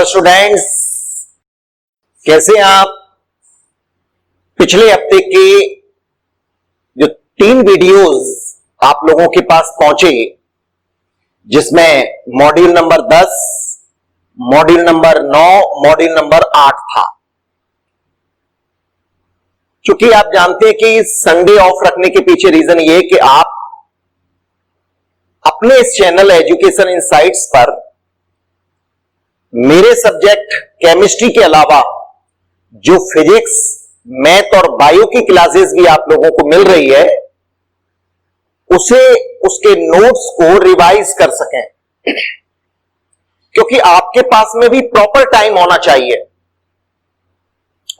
Hello students, कैसे हैं आप। पिछले हफ्ते के जो 3 वीडियोस आप लोगों के पास पहुंचे, जिसमें module number 10, module number 9, module number 8 था। क्योंकि आप जानते हैं कि संडे ऑफ रखने के पीछे रीजन ये कि आप अपने इस चैनल एजुकेशन इनसाइट्स पर मेरे सब्जेक्ट केमिस्ट्री के अलावा जो फिजिक्स, मैथ और बायो की क्लासेस भी आप लोगों को मिल रही है, उसके नोट्स को रिवाइज कर सकें। क्योंकि आपके पास में भी प्रॉपर टाइम होना चाहिए,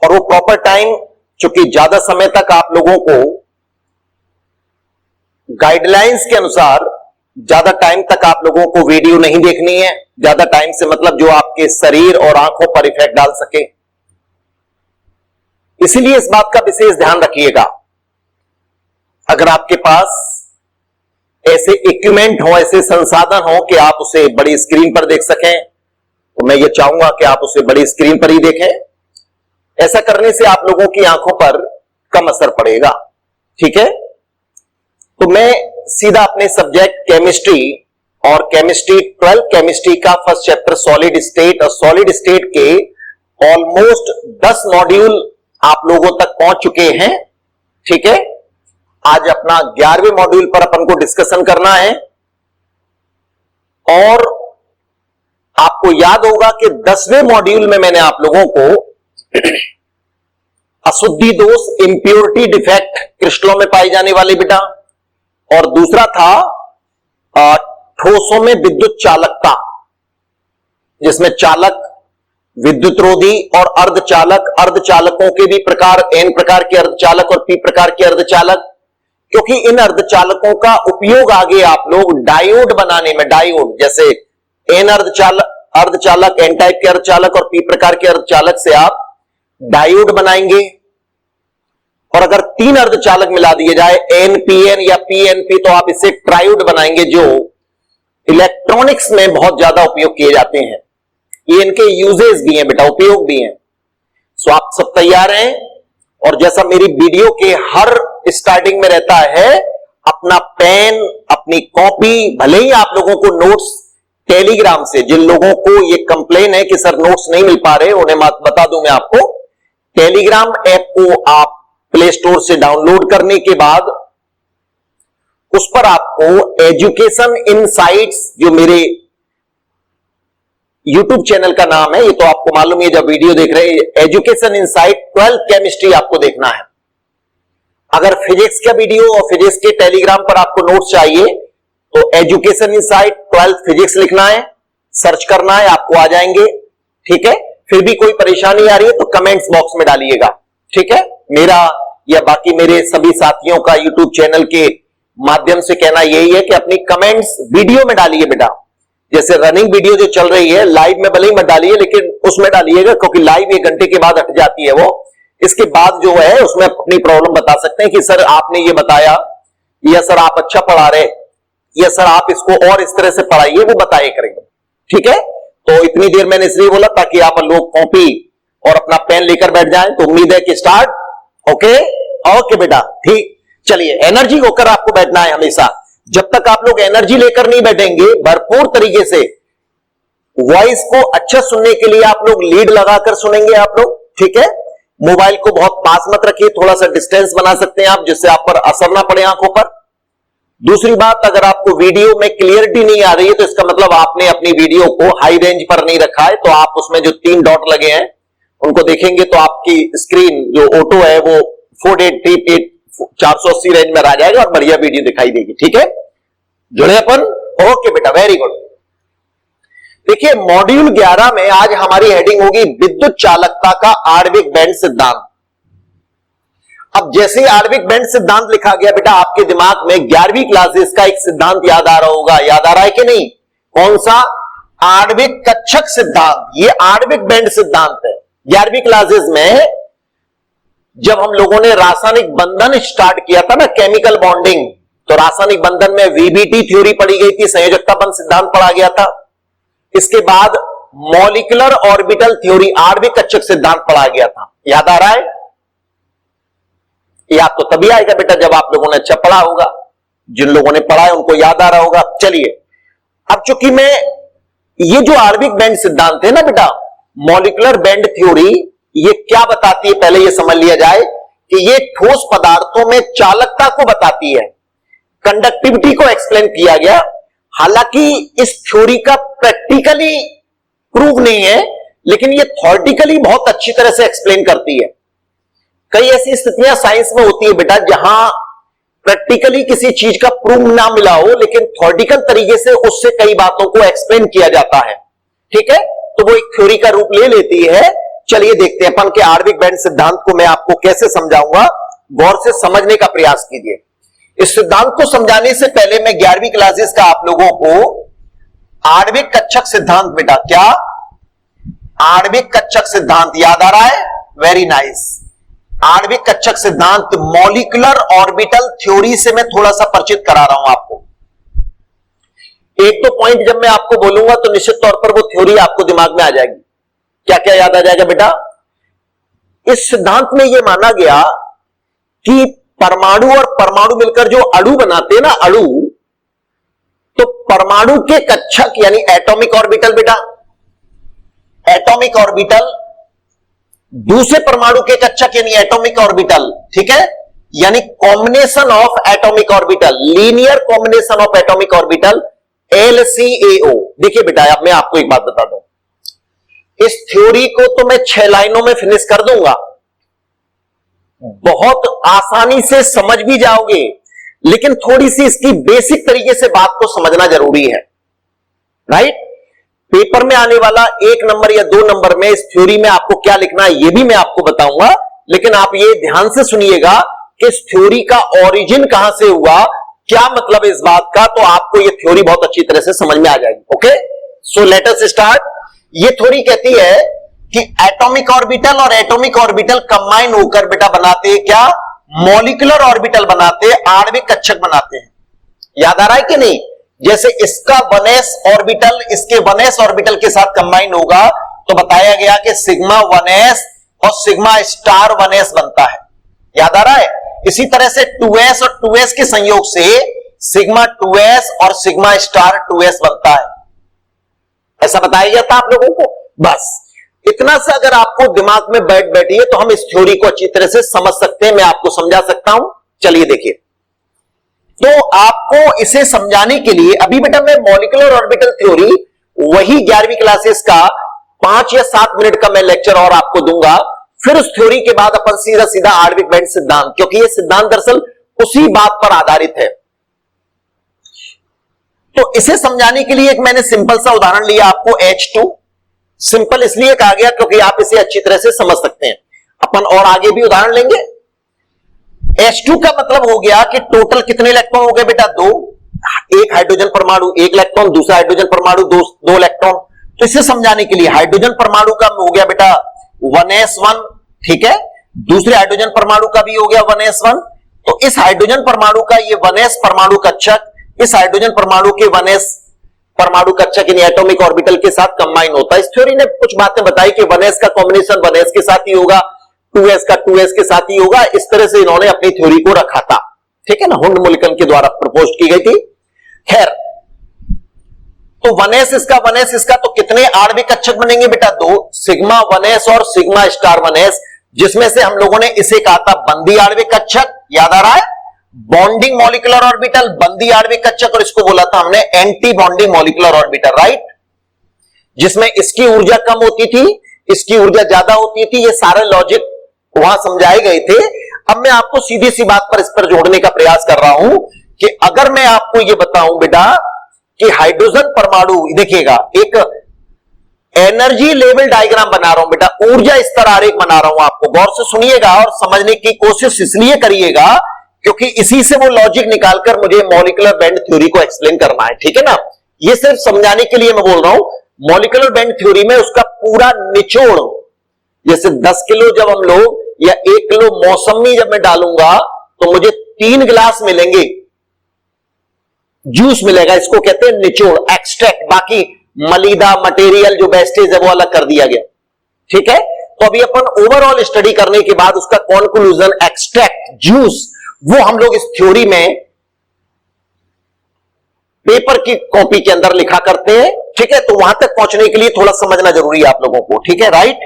और वो प्रॉपर टाइम, चूंकि ज्यादा समय तक आप लोगों को गाइडलाइंस के अनुसार ज्यादा टाइम तक आप लोगों को वीडियो नहीं देखनी है। ज्यादा टाइम से मतलब जो आपके शरीर और आंखों पर इफेक्ट डाल सके, इसीलिए इस बात का विशेष ध्यान रखिएगा। अगर आपके पास ऐसे इक्विपमेंट हो, ऐसे संसाधन हो कि आप उसे बड़ी स्क्रीन पर देख सकें, तो मैं ये चाहूंगा कि आप उसे बड़ी स्क्रीन पर ही देखें। ऐसा करने से आप लोगों की आंखों पर कम असर पड़ेगा, ठीक है। तो मैं सीधा अपने सब्जेक्ट केमिस्ट्री और केमिस्ट्री 12 केमिस्ट्री का फर्स्ट चैप्टर सॉलिड स्टेट और सॉलिड स्टेट के ऑलमोस्ट 10 मॉड्यूल आप लोगों तक पहुंच चुके हैं, ठीक है। आज अपना 11वें मॉड्यूल पर अपन को डिस्कशन करना है। और आपको याद होगा कि 10वें मॉड्यूल में मैंने आप लोगों को अशुद्धि दोष, इंप्योरिटी डिफेक्ट क्रिस्टलों में पाई जाने वाली बेटा, और दूसरा था ठोसों में विद्युत चालकता, जिसमें चालक, विद्युत रोधी और अर्धचालक, अर्धचालकों के भी प्रकार, N प्रकार के अर्धचालक और P प्रकार के अर्धचालक। क्योंकि इन अर्धचालकों का उपयोग आगे आप लोग डायोड बनाने में, डायोड जैसे N अर्धचालक, N टाइप के अर्धचालक और P प्रकार के अर्धचालक से आप डायोड बनाएंगे। और अगर 3 अर्धचालक मिला दिए जाए, NPN या PNP, तो आप इसे ट्रायोड बनाएंगे, जो इलेक्ट्रॉनिक्स में बहुत ज्यादा उपयोग किए जाते हैं। ये इनके यूजेस भी हैं बेटा, उपयोग भी हैं। सो आप सब तैयार हैं। और जैसा मेरी वीडियो के हर स्टार्टिंग में रहता है, अपना पेन, अपनी कॉपी, भले ही आप लोगों को नोट्स टेलीग्राम से, जिन लोगों को ये कंप्लेन है कि सर नोट्स नहीं मिल पा रहे, उन्हें बता दूं मैं आपको, टेलीग्राम ऐप को आप प्ले स्टोर से डाउनलोड करने के बाद उस पर आपको एजुकेशन इनसाइट्स, जो मेरे यूट्यूब चैनल का नाम है, ये तो आपको मालूम है जब वीडियो देख रहे हैं, एजुकेशन इनसाइट 12 केमिस्ट्री आपको देखना है। अगर फिजिक्स का वीडियो और फिजिक्स के टेलीग्राम पर आपको नोट्स चाहिए, तो एजुकेशन इनसाइट 12 फिजिक्स लिखना है, सर्च करना है, आपको आ जाएंगे, ठीक है। फिर भी कोई परेशानी आ रही है तो कमेंट्स बॉक्स में डालिएगा, ठीक है। मेरा या बाकी मेरे सभी साथियों का यूट्यूब चैनल के माध्यम से कहना यही है कि अपनी कमेंट्स वीडियो में डालिए बेटा। जैसे रनिंग वीडियो जो चल रही है, लाइव में भले ही मत डालिए, लेकिन उसमें डालिएगा, क्योंकि लाइव 1 घंटे के बाद हट जाती है वो। इसके बाद जो है उसमें अपनी प्रॉब्लम बता सकते हैं कि सर आपने ये बताया, या सर आप अच्छा पढ़ा रहे, या सर आप इसको और इस तरह से पढ़ाइए, वो बताइए करेंगे, ठीक है। तो इतनी देर मैंने इसलिए बोला ताकि आप लोग कॉपी और अपना पेन लेकर बैठ जाएं। तो उम्मीद है कि स्टार्ट, ओके ओके बेटा, ठीक। चलिए, एनर्जी होकर आपको बैठना है हमेशा। जब तक आप लोग एनर्जी लेकर नहीं बैठेंगे, भरपूर तरीके से वॉइस को अच्छा सुनने के लिए आप लोग लीड लगाकर सुनेंगे आप लोग, ठीक है। मोबाइल को बहुत पास मत रखिए, थोड़ा सा डिस्टेंस बना सकते हैं आप, जिससे आप पर असर ना पड़े आंखों पर। दूसरी बात, अगर आपको वीडियो में क्लियरिटी नहीं आ रही है, तो इसका मतलब आपने अपनी वीडियो को हाई रेंज पर नहीं रखा है। तो आप उसमें जो 3 डॉट लगे हैं उनको देखेंगे तो आपकी स्क्रीन जो ऑटो है वो 480 480 रेंज में आ जाएगा और बढ़िया वीडियो दिखाई देगी, ठीक है। जुड़े अपन, ओके बेटा, वेरी गुड। देखिए, मॉड्यूल 11 में आज हमारी हेडिंग होगी विद्युत चालकता का आणविक बैंड सिद्धांत। अब जैसे आणविक बैंड सिद्धांत लिखा गया बेटा, आपके दिमाग में 11वीं क्लासेस का एक सिद्धांत याद आ रहा होगा। याद आ रहा है कि नहीं? कौन सा? आणविक कक्षक सिद्धांत। ये आणविक बैंड सिद्धांत है। 11वीं क्लासेस में जब हम लोगों ने रासायनिक बंधन स्टार्ट किया था ना, केमिकल बॉन्डिंग, तो रासायनिक बंधन में वीबीटी थ्योरी पढ़ी गई थी, संयोजकता बंध सिद्धांत पढ़ा गया था। इसके बाद मॉलिक्यूलर ऑर्बिटल थ्योरी, आणविक कक्षक सिद्धांत पढ़ाया गया था। याद आ रहा है? याद तो तभी आएगा बेटा जब आप लोगों ने अच्छा पढ़ा होगा। जिन लोगों ने पढ़ा है उनको याद आ रहा होगा। चलिए, अब चूंकि मैं ये जो आणविक बैंड सिद्धांत है ना बेटा, मॉलिक्यूलर बैंड थ्योरी, ये क्या बताती है पहले ये समझ लिया जाए कि ये ठोस पदार्थों में चालकता को बताती है, कंडक्टिविटी को एक्सप्लेन किया गया। हालांकि इस थ्योरी का प्रैक्टिकली प्रूव नहीं है, लेकिन ये थ्योरेटिकली बहुत अच्छी तरह से एक्सप्लेन करती है। कई ऐसी स्थितियां साइंस में होती है बेटा जहां प्रैक्टिकली किसी चीज का प्रूफ ना मिला हो, लेकिन थ्योरेटिकल तरीके से उससे कई बातों को एक्सप्लेन किया जाता है। ठीक है, तो वो एक थ्योरी का रूप ले लेती है। चलिए देखते हैं अपन के आणविक बैंड सिद्धांत को मैं आपको कैसे समझाऊंगा, गौर से समझने का प्रयास कीजिए। इस सिद्धांत को समझाने से पहले मैं 11वीं क्लासेस का आप लोगों को आणविक कक्षक सिद्धांत, बेटा क्या आणविक कक्षक सिद्धांत याद आ रहा है? Very nice. आणविक कक्षक सिद्धांत मॉलिक्यूलर ऑर्बिटल थ्योरी से मैं थोड़ा सा परिचित करा रहा हूं आपको। एक दो पॉइंट जब मैं आपको बोलूंगा तो निश्चित तौर पर वो थ्योरी आपको दिमाग में आ जाएगी। क्या क्या याद आ जाएगा बेटा? इस सिद्धांत में यह माना गया कि परमाणु और परमाणु मिलकर जो अणु बनाते हैं ना, अणु, तो परमाणु के कक्षक यानी एटॉमिक ऑर्बिटल बेटा, एटॉमिक ऑर्बिटल दूसरे परमाणु के कक्षक यानी एटॉमिक ऑर्बिटल, ठीक है, यानी combination of atomic orbital, linear combination of atomic orbital, LCAO। देखिए बेटा, अब मैं आपको एक बात बता दूं, इस थ्योरी को तो मैं 6 लाइनों में फिनिश कर दूंगा, बहुत आसानी से समझ भी जाओगे, लेकिन थोड़ी सी इसकी बेसिक तरीके से बात को समझना जरूरी है, राइट? पेपर में आने वाला 1 नंबर या 2 नंबर में इस थ्योरी में आपको क्या लिखना है यह भी मैं आपको बताऊंगा, लेकिन आप ये ध्यान से सुनिएगा कि इस थ्योरी का ओरिजिन कहां से हुआ, क्या मतलब इस बात का, तो आपको ये थ्योरी बहुत अच्छी तरह से समझ में आ जाएगी। Okay, so let us start. ये थ्योरी कहती है कि एटॉमिक ऑर्बिटल और एटॉमिक ऑर्बिटल कंबाइन होकर बेटा बनाते हैं क्या? मॉलिक्यूलर ऑर्बिटल बनाते हैं, आणविक कक्षक बनाते हैं। याद आ रहा है कि नहीं? जैसे इसका 1s ऑर्बिटल इसके 1s ऑर्बिटल के साथ कंबाइन होगा तो बताया गया कि सिग्मा 1s और सिग्मा स्टार 1s बनता है। याद आ रहा है? इसी तरह से 2s और 2s के संयोग से सिग्मा 2s और सिग्मा स्टार 2s बनता है। ऐसा बताया गया था आप लोगों को। बस इतना सा अगर आपको दिमाग में बैठिए तो हम इस थ्योरी को अच्छी तरह से समझ सकते हैं, मैं आपको समझा सकता हूं। चलिए देखिए, तो आपको इसे समझाने के लिए अभी बेटा मैं मॉलिक्यूलर ऑर्बिटल थ्योरी वही 11वीं क्लासेस का 5 या 7 मिनट का मैं लेक्चर और आपको दूंगा। फिर उस थ्योरी के बाद अपन सीधा सीधा आणविक बैंड सिद्धांत, क्योंकि यह सिद्धांत दरअसल उसी बात पर आधारित है। तो इसे समझाने के लिए एक मैंने सिंपल सा उदाहरण लिया आपको, H2। सिंपल इसलिए कहा गया क्योंकि आप इसे अच्छी तरह से समझ सकते हैं। अपन और आगे भी उदाहरण लेंगे। H2 का मतलब हो गया कि टोटल कितने इलेक्ट्रॉन हो गए बेटा? 2। एक हाइड्रोजन परमाणु 1 इलेक्ट्रॉन, दूसरा हाइड्रोजन परमाणु 2 इलेक्ट्रॉन। तो इसे समझाने के लिए हाइड्रोजन परमाणु का हो गया बेटा 1s1, ठीक है, दूसरे हाइड्रोजन परमाणु का भी हो गया 1s1। तो इस हाइड्रोजन परमाणु का ये 1s परमाणु कक्षक इस हाइड्रोजन परमाणु के 1s परमाणु कक्षक यानी एटॉमिक ऑर्बिटल के साथ कंबाइन होता है। इस थ्योरी ने कुछ बातें बताई कि 1s का कॉम्बिनेशन 1s के साथ ही होगा, 2s का 2s के साथ ही होगा। इस तरह से इन्होंने अपनी थ्योरी को रखा था, ठीक है ना, हुंड मुल्कन के द्वारा प्रपोज की गई थी। खैर, तो 1s इसका 1s इसका, तो कितने आणविक कक्षक बनेंगे बेटा? 2, सिग्मा 1s और सिग्मा स्टार 1s, जिसमें से हम लोगों ने इसे कहा था बंदी आणविक कक्षक। याद आ रहा है? बॉन्डिंग मॉलिक्यूलर ऑर्बिटल, बंदी आणविक कक्षक, और इसको बोला था हमने anti bonding molecular orbital, right, जिसमें इसकी ऊर्जा कम होती थी, इसकी ऊर्जा ज्यादा होती थी। ये सारे लॉजिक वहां समझाए गए थे। अब मैं आपको सीधी सी बात पर इस पर जोड़ने का प्रयास कर रहा हूं कि अगर मैं आपको यह बताऊं बेटा कि हाइड्रोजन परमाणु, देखिएगा एक एनर्जी लेवल डायग्राम बना रहा हूं बेटा, ऊर्जा स्तर आरेख बना रहा हूं, आपको गौर से सुनिएगा और समझने की कोशिश इसलिए करिएगा क्योंकि इसी से वो लॉजिक निकालकर मुझे मॉलिक्यूलर बैंड थ्योरी को एक्सप्लेन करना है, ठीक है ना। ये सिर्फ समझाने के लिए मैं बोल रहा हूं। मॉलिक्यूलर बैंड थ्योरी में उसका पूरा निचोड़, जैसे 10 किलो जब हम लोग या 1 किलो मौसमी जब मैं डालूंगा तो मुझे 3 गिलास मिलेंगे, जूस मिलेगा, इसको कहते हैं निचोड़, एक्सट्रैक्ट। बाकी मलिदा मटेरियल जो वेस्टेज है वो अलग कर दिया गया। ठीक है, तो अभी अपन ओवरऑल स्टडी करने के बाद उसका कॉन्क्लूजन, एक्सट्रैक्ट, जूस, वो हम लोग इस थ्योरी में पेपर की कॉपी के अंदर लिखा करते हैं। ठीक है, तो वहां तक पहुंचने के लिए थोड़ा समझना जरूरी है आप लोगों को। ठीक है, राइट।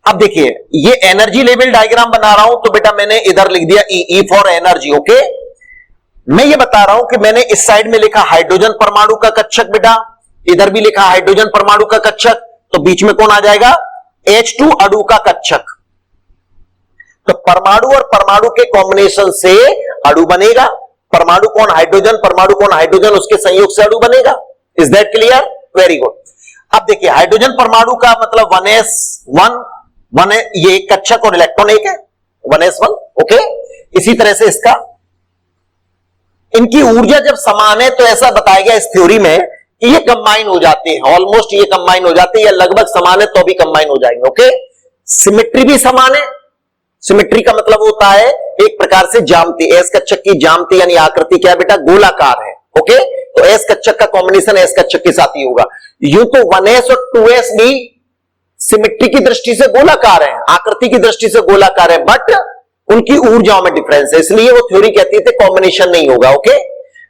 अब देखिए, ये एनर्जी लेवल डायग्राम बना रहा हूं, तो बेटा मैंने इधर लिख दिया ई फॉर एनर्जी। ओके, मैं ये बता रहा हूं कि मैंने इस साइड में लिखा हाइड्रोजन परमाणु का कक्षक, बेटा इधर भी लिखा हाइड्रोजन परमाणु का कक्षक, तो बीच में कौन आ जाएगा? H2 अणु का कक्षक। तो परमाणु और परमाणु के कॉम्बिनेशन से अणु बनेगा। परमाणु कौन? हाइड्रोजन। परमाणु कौन? हाइड्रोजन। उसके संयोग से अणु बनेगा। Is that clear? Very good. अब देखिए, हाइड्रोजन परमाणु का मतलब 1s1 ये कक्षक और इलेक्ट्रॉन एक है, 1s1। ओके, इसी तरह से इसका, इनकी ऊर्जा जब समान है तो ऐसा बताया गया इस थ्योरी में कि ये कंबाइन हो जाते हैं, ऑलमोस्ट ये कंबाइन हो जाते हैं, या लगभग समान है तो भी कंबाइन हो जाएंगे। ओके, सिमेट्री भी समान है। सिमेट्री का मतलब होता है एक प्रकार से ज्यामिति, एस कक्षक की ज्यामिति यानी आकृति क्या है बेटा? गोलाकार है। ओके, तो एस कक्षक का कॉम्बिनेशन एस कक्षक के साथ ही होगा। यूं तो 1s और 2s भी सिमेट्री की दृष्टि से गोलाकार है, आकृति की दृष्टि से गोलाकार है, बट उनकी ऊर्जाओं में डिफरेंस है, इसलिए वो थ्योरी कहती है कॉम्बिनेशन नहीं होगा। ओके,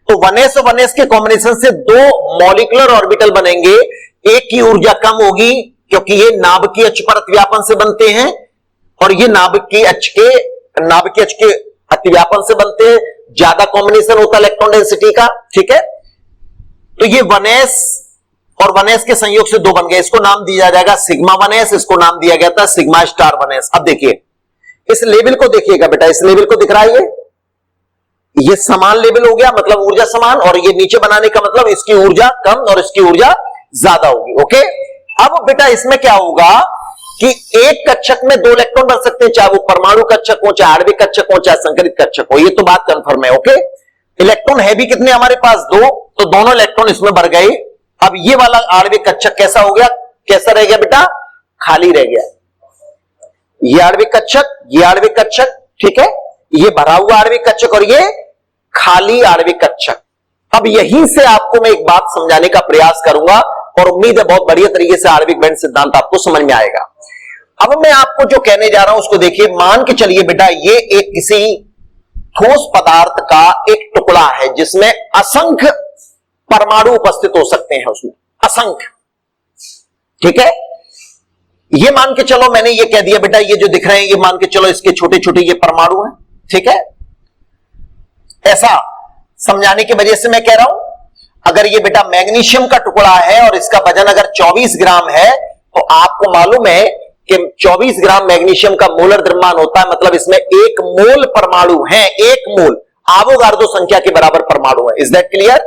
तो 1s और 1s के कॉम्बिनेशन से दो मॉलिक्यूलर ऑर्बिटल बनेंगे, एक की ऊर्जा कम होगी क्योंकि ये नाभिकीय अक्ष पर अतिव्यापन से बनते हैं, और ये नाभिकीय अक्ष के अतिव्यापन से बनते हैं, ज्यादा कॉम्बिनेशन होता है इलेक्ट्रॉन डेंसिटी का। ठीक है, तो ये 1s और 1s के संयोग से दो बन गए, इसको नाम दिया जाएगा सिग्मा 1s, इसको नाम दिया गया था सिग्मा स्टार 1s। अब देखिए इस लेवल को देखिएगा बेटा, इस लेवल को दिख रहा है, ये समान लेवल हो गया, मतलब ऊर्जा समान, और ये नीचे बनाने का मतलब इसकी ऊर्जा कम और इसकी ऊर्जा ज्यादा होगी। ओके, अब बेटा इसमें क्या होगा कि एक कक्षक में दो इलेक्ट्रॉन बन सकते हैं, चाहे वो परमाणु कक्षक हो, चाहे आणविक कक्षक हो, चाहे संकरित कक्षक हो, ये तो बात कंफर्म है। ओके, इलेक्ट्रॉन है भी कितने हमारे पास? दो, तो दोनों इलेक्ट्रॉन इसमें भर गए। अब ये वाला आणविक कक्षक कैसा हो गया? कैसा रह गया बेटा? खाली रह गया। ये आणविक कक्षक, ये आणविक कक्षक, ठीक है, ये भरा हुआ आणविक कक्षक और ये खाली आणविक कक्षक। अब यहीं से आपको मैं एक बात समझाने का प्रयास करूंगा और उम्मीद है बहुत बढ़िया तरीके से आणविक बैंड सिद्धांत आपको समझ में आएगा। अब मैं आपको जो कहने जा रहा हूं उसको देखिए, मान के चलिए बेटा ये एक किसी ठोस पदार्थ का एक टुकड़ा है जिसमें असंख्य परमाणु उपस्थित हो सकते हैं, उसमें असंख्य। ठीक है, ये मान के चलो, मैंने ये कह दिया बेटा ये जो दिख रहे हैं ये मान के चलो इसके छोटे छोटे ये परमाणु हैं। ठीक है, ऐसा समझाने की वजह से मैं कह रहा हूं, अगर ये बेटा मैग्नीशियम का टुकड़ा है और इसका वजन अगर 24 ग्राम है, तो आपको मालूम है कि 24 ग्राम मैग्नीशियम का मोलर द्रव्यमान होता है, मतलब इसमें 1 मोल परमाणु है, 1 मोल आवोगार्दो संख्या के बराबर परमाणु है। Is that clear?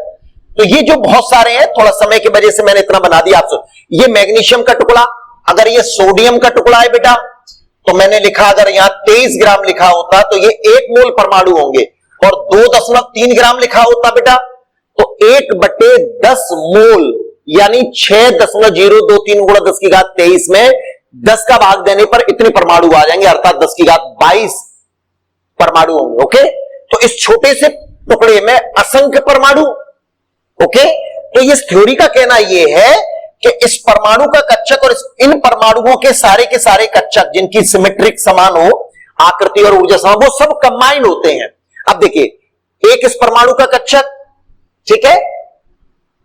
तो ये जो बहुत सारे हैं, थोड़ा समय की वजह से मैंने इतना बना दिया आपसे। ये मैग्नीशियम का टुकड़ा, अगर ये सोडियम का टुकड़ा है बेटा, तो मैंने लिखा अगर यहां 23 ग्राम लिखा होता तो ये 1 मोल परमाणु होंगे, और 2.3 ग्राम लिखा होता बेटा तो 1/10 मोल यानी 6.023 गुणा 10 की घात 23 में 10 का भाग देने पर इतने परमाणु आ जाएंगे, अर्थात 10 की घात 22 परमाणु होंगे। ओके, तो इस छोटे से टुकड़े में असंख्य परमाणु। ओके, तो इस थ्योरी का कहना यह है कि इस परमाणु का कक्षक और इन परमाणुओं के सारे कक्षक जिनकी सिमेट्रिक समान हो, आकृति और ऊर्जा समान, वो सब कंबाइन होते हैं। अब देखिए, एक इस परमाणु का कक्षक, ठीक है,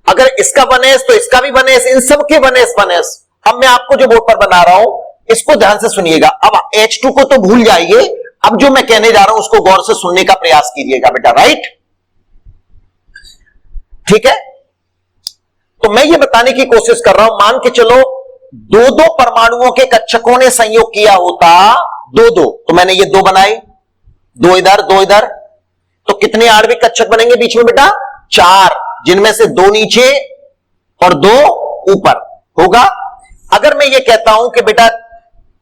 अगर इसका 1s तो इसका भी 1s, इन सब के 1s। अब मैं आपको जो बोर्ड पर बना रहा हूं इसको ध्यान से सुनिएगा। अब H2 को तो भूल जाइए, अब जो मैं कहने जा रहा हूं उसको गौर से सुनने का प्रयास कीजिएगा बेटा, राइट? ठीक है, तो मैं ये बताने की कोशिश कर रहा हूं, मान के चलो दो परमाणुओं के कक्षकों ने संयोग किया होता, दो, तो मैंने ये 2 बनाए, 2 इधर 2 इधर, तो कितने आणविक कक्षक बनेंगे बीच में बेटा? 4, जिनमें से 2 नीचे और 2 ऊपर होगा। अगर मैं ये कहता हूं कि बेटा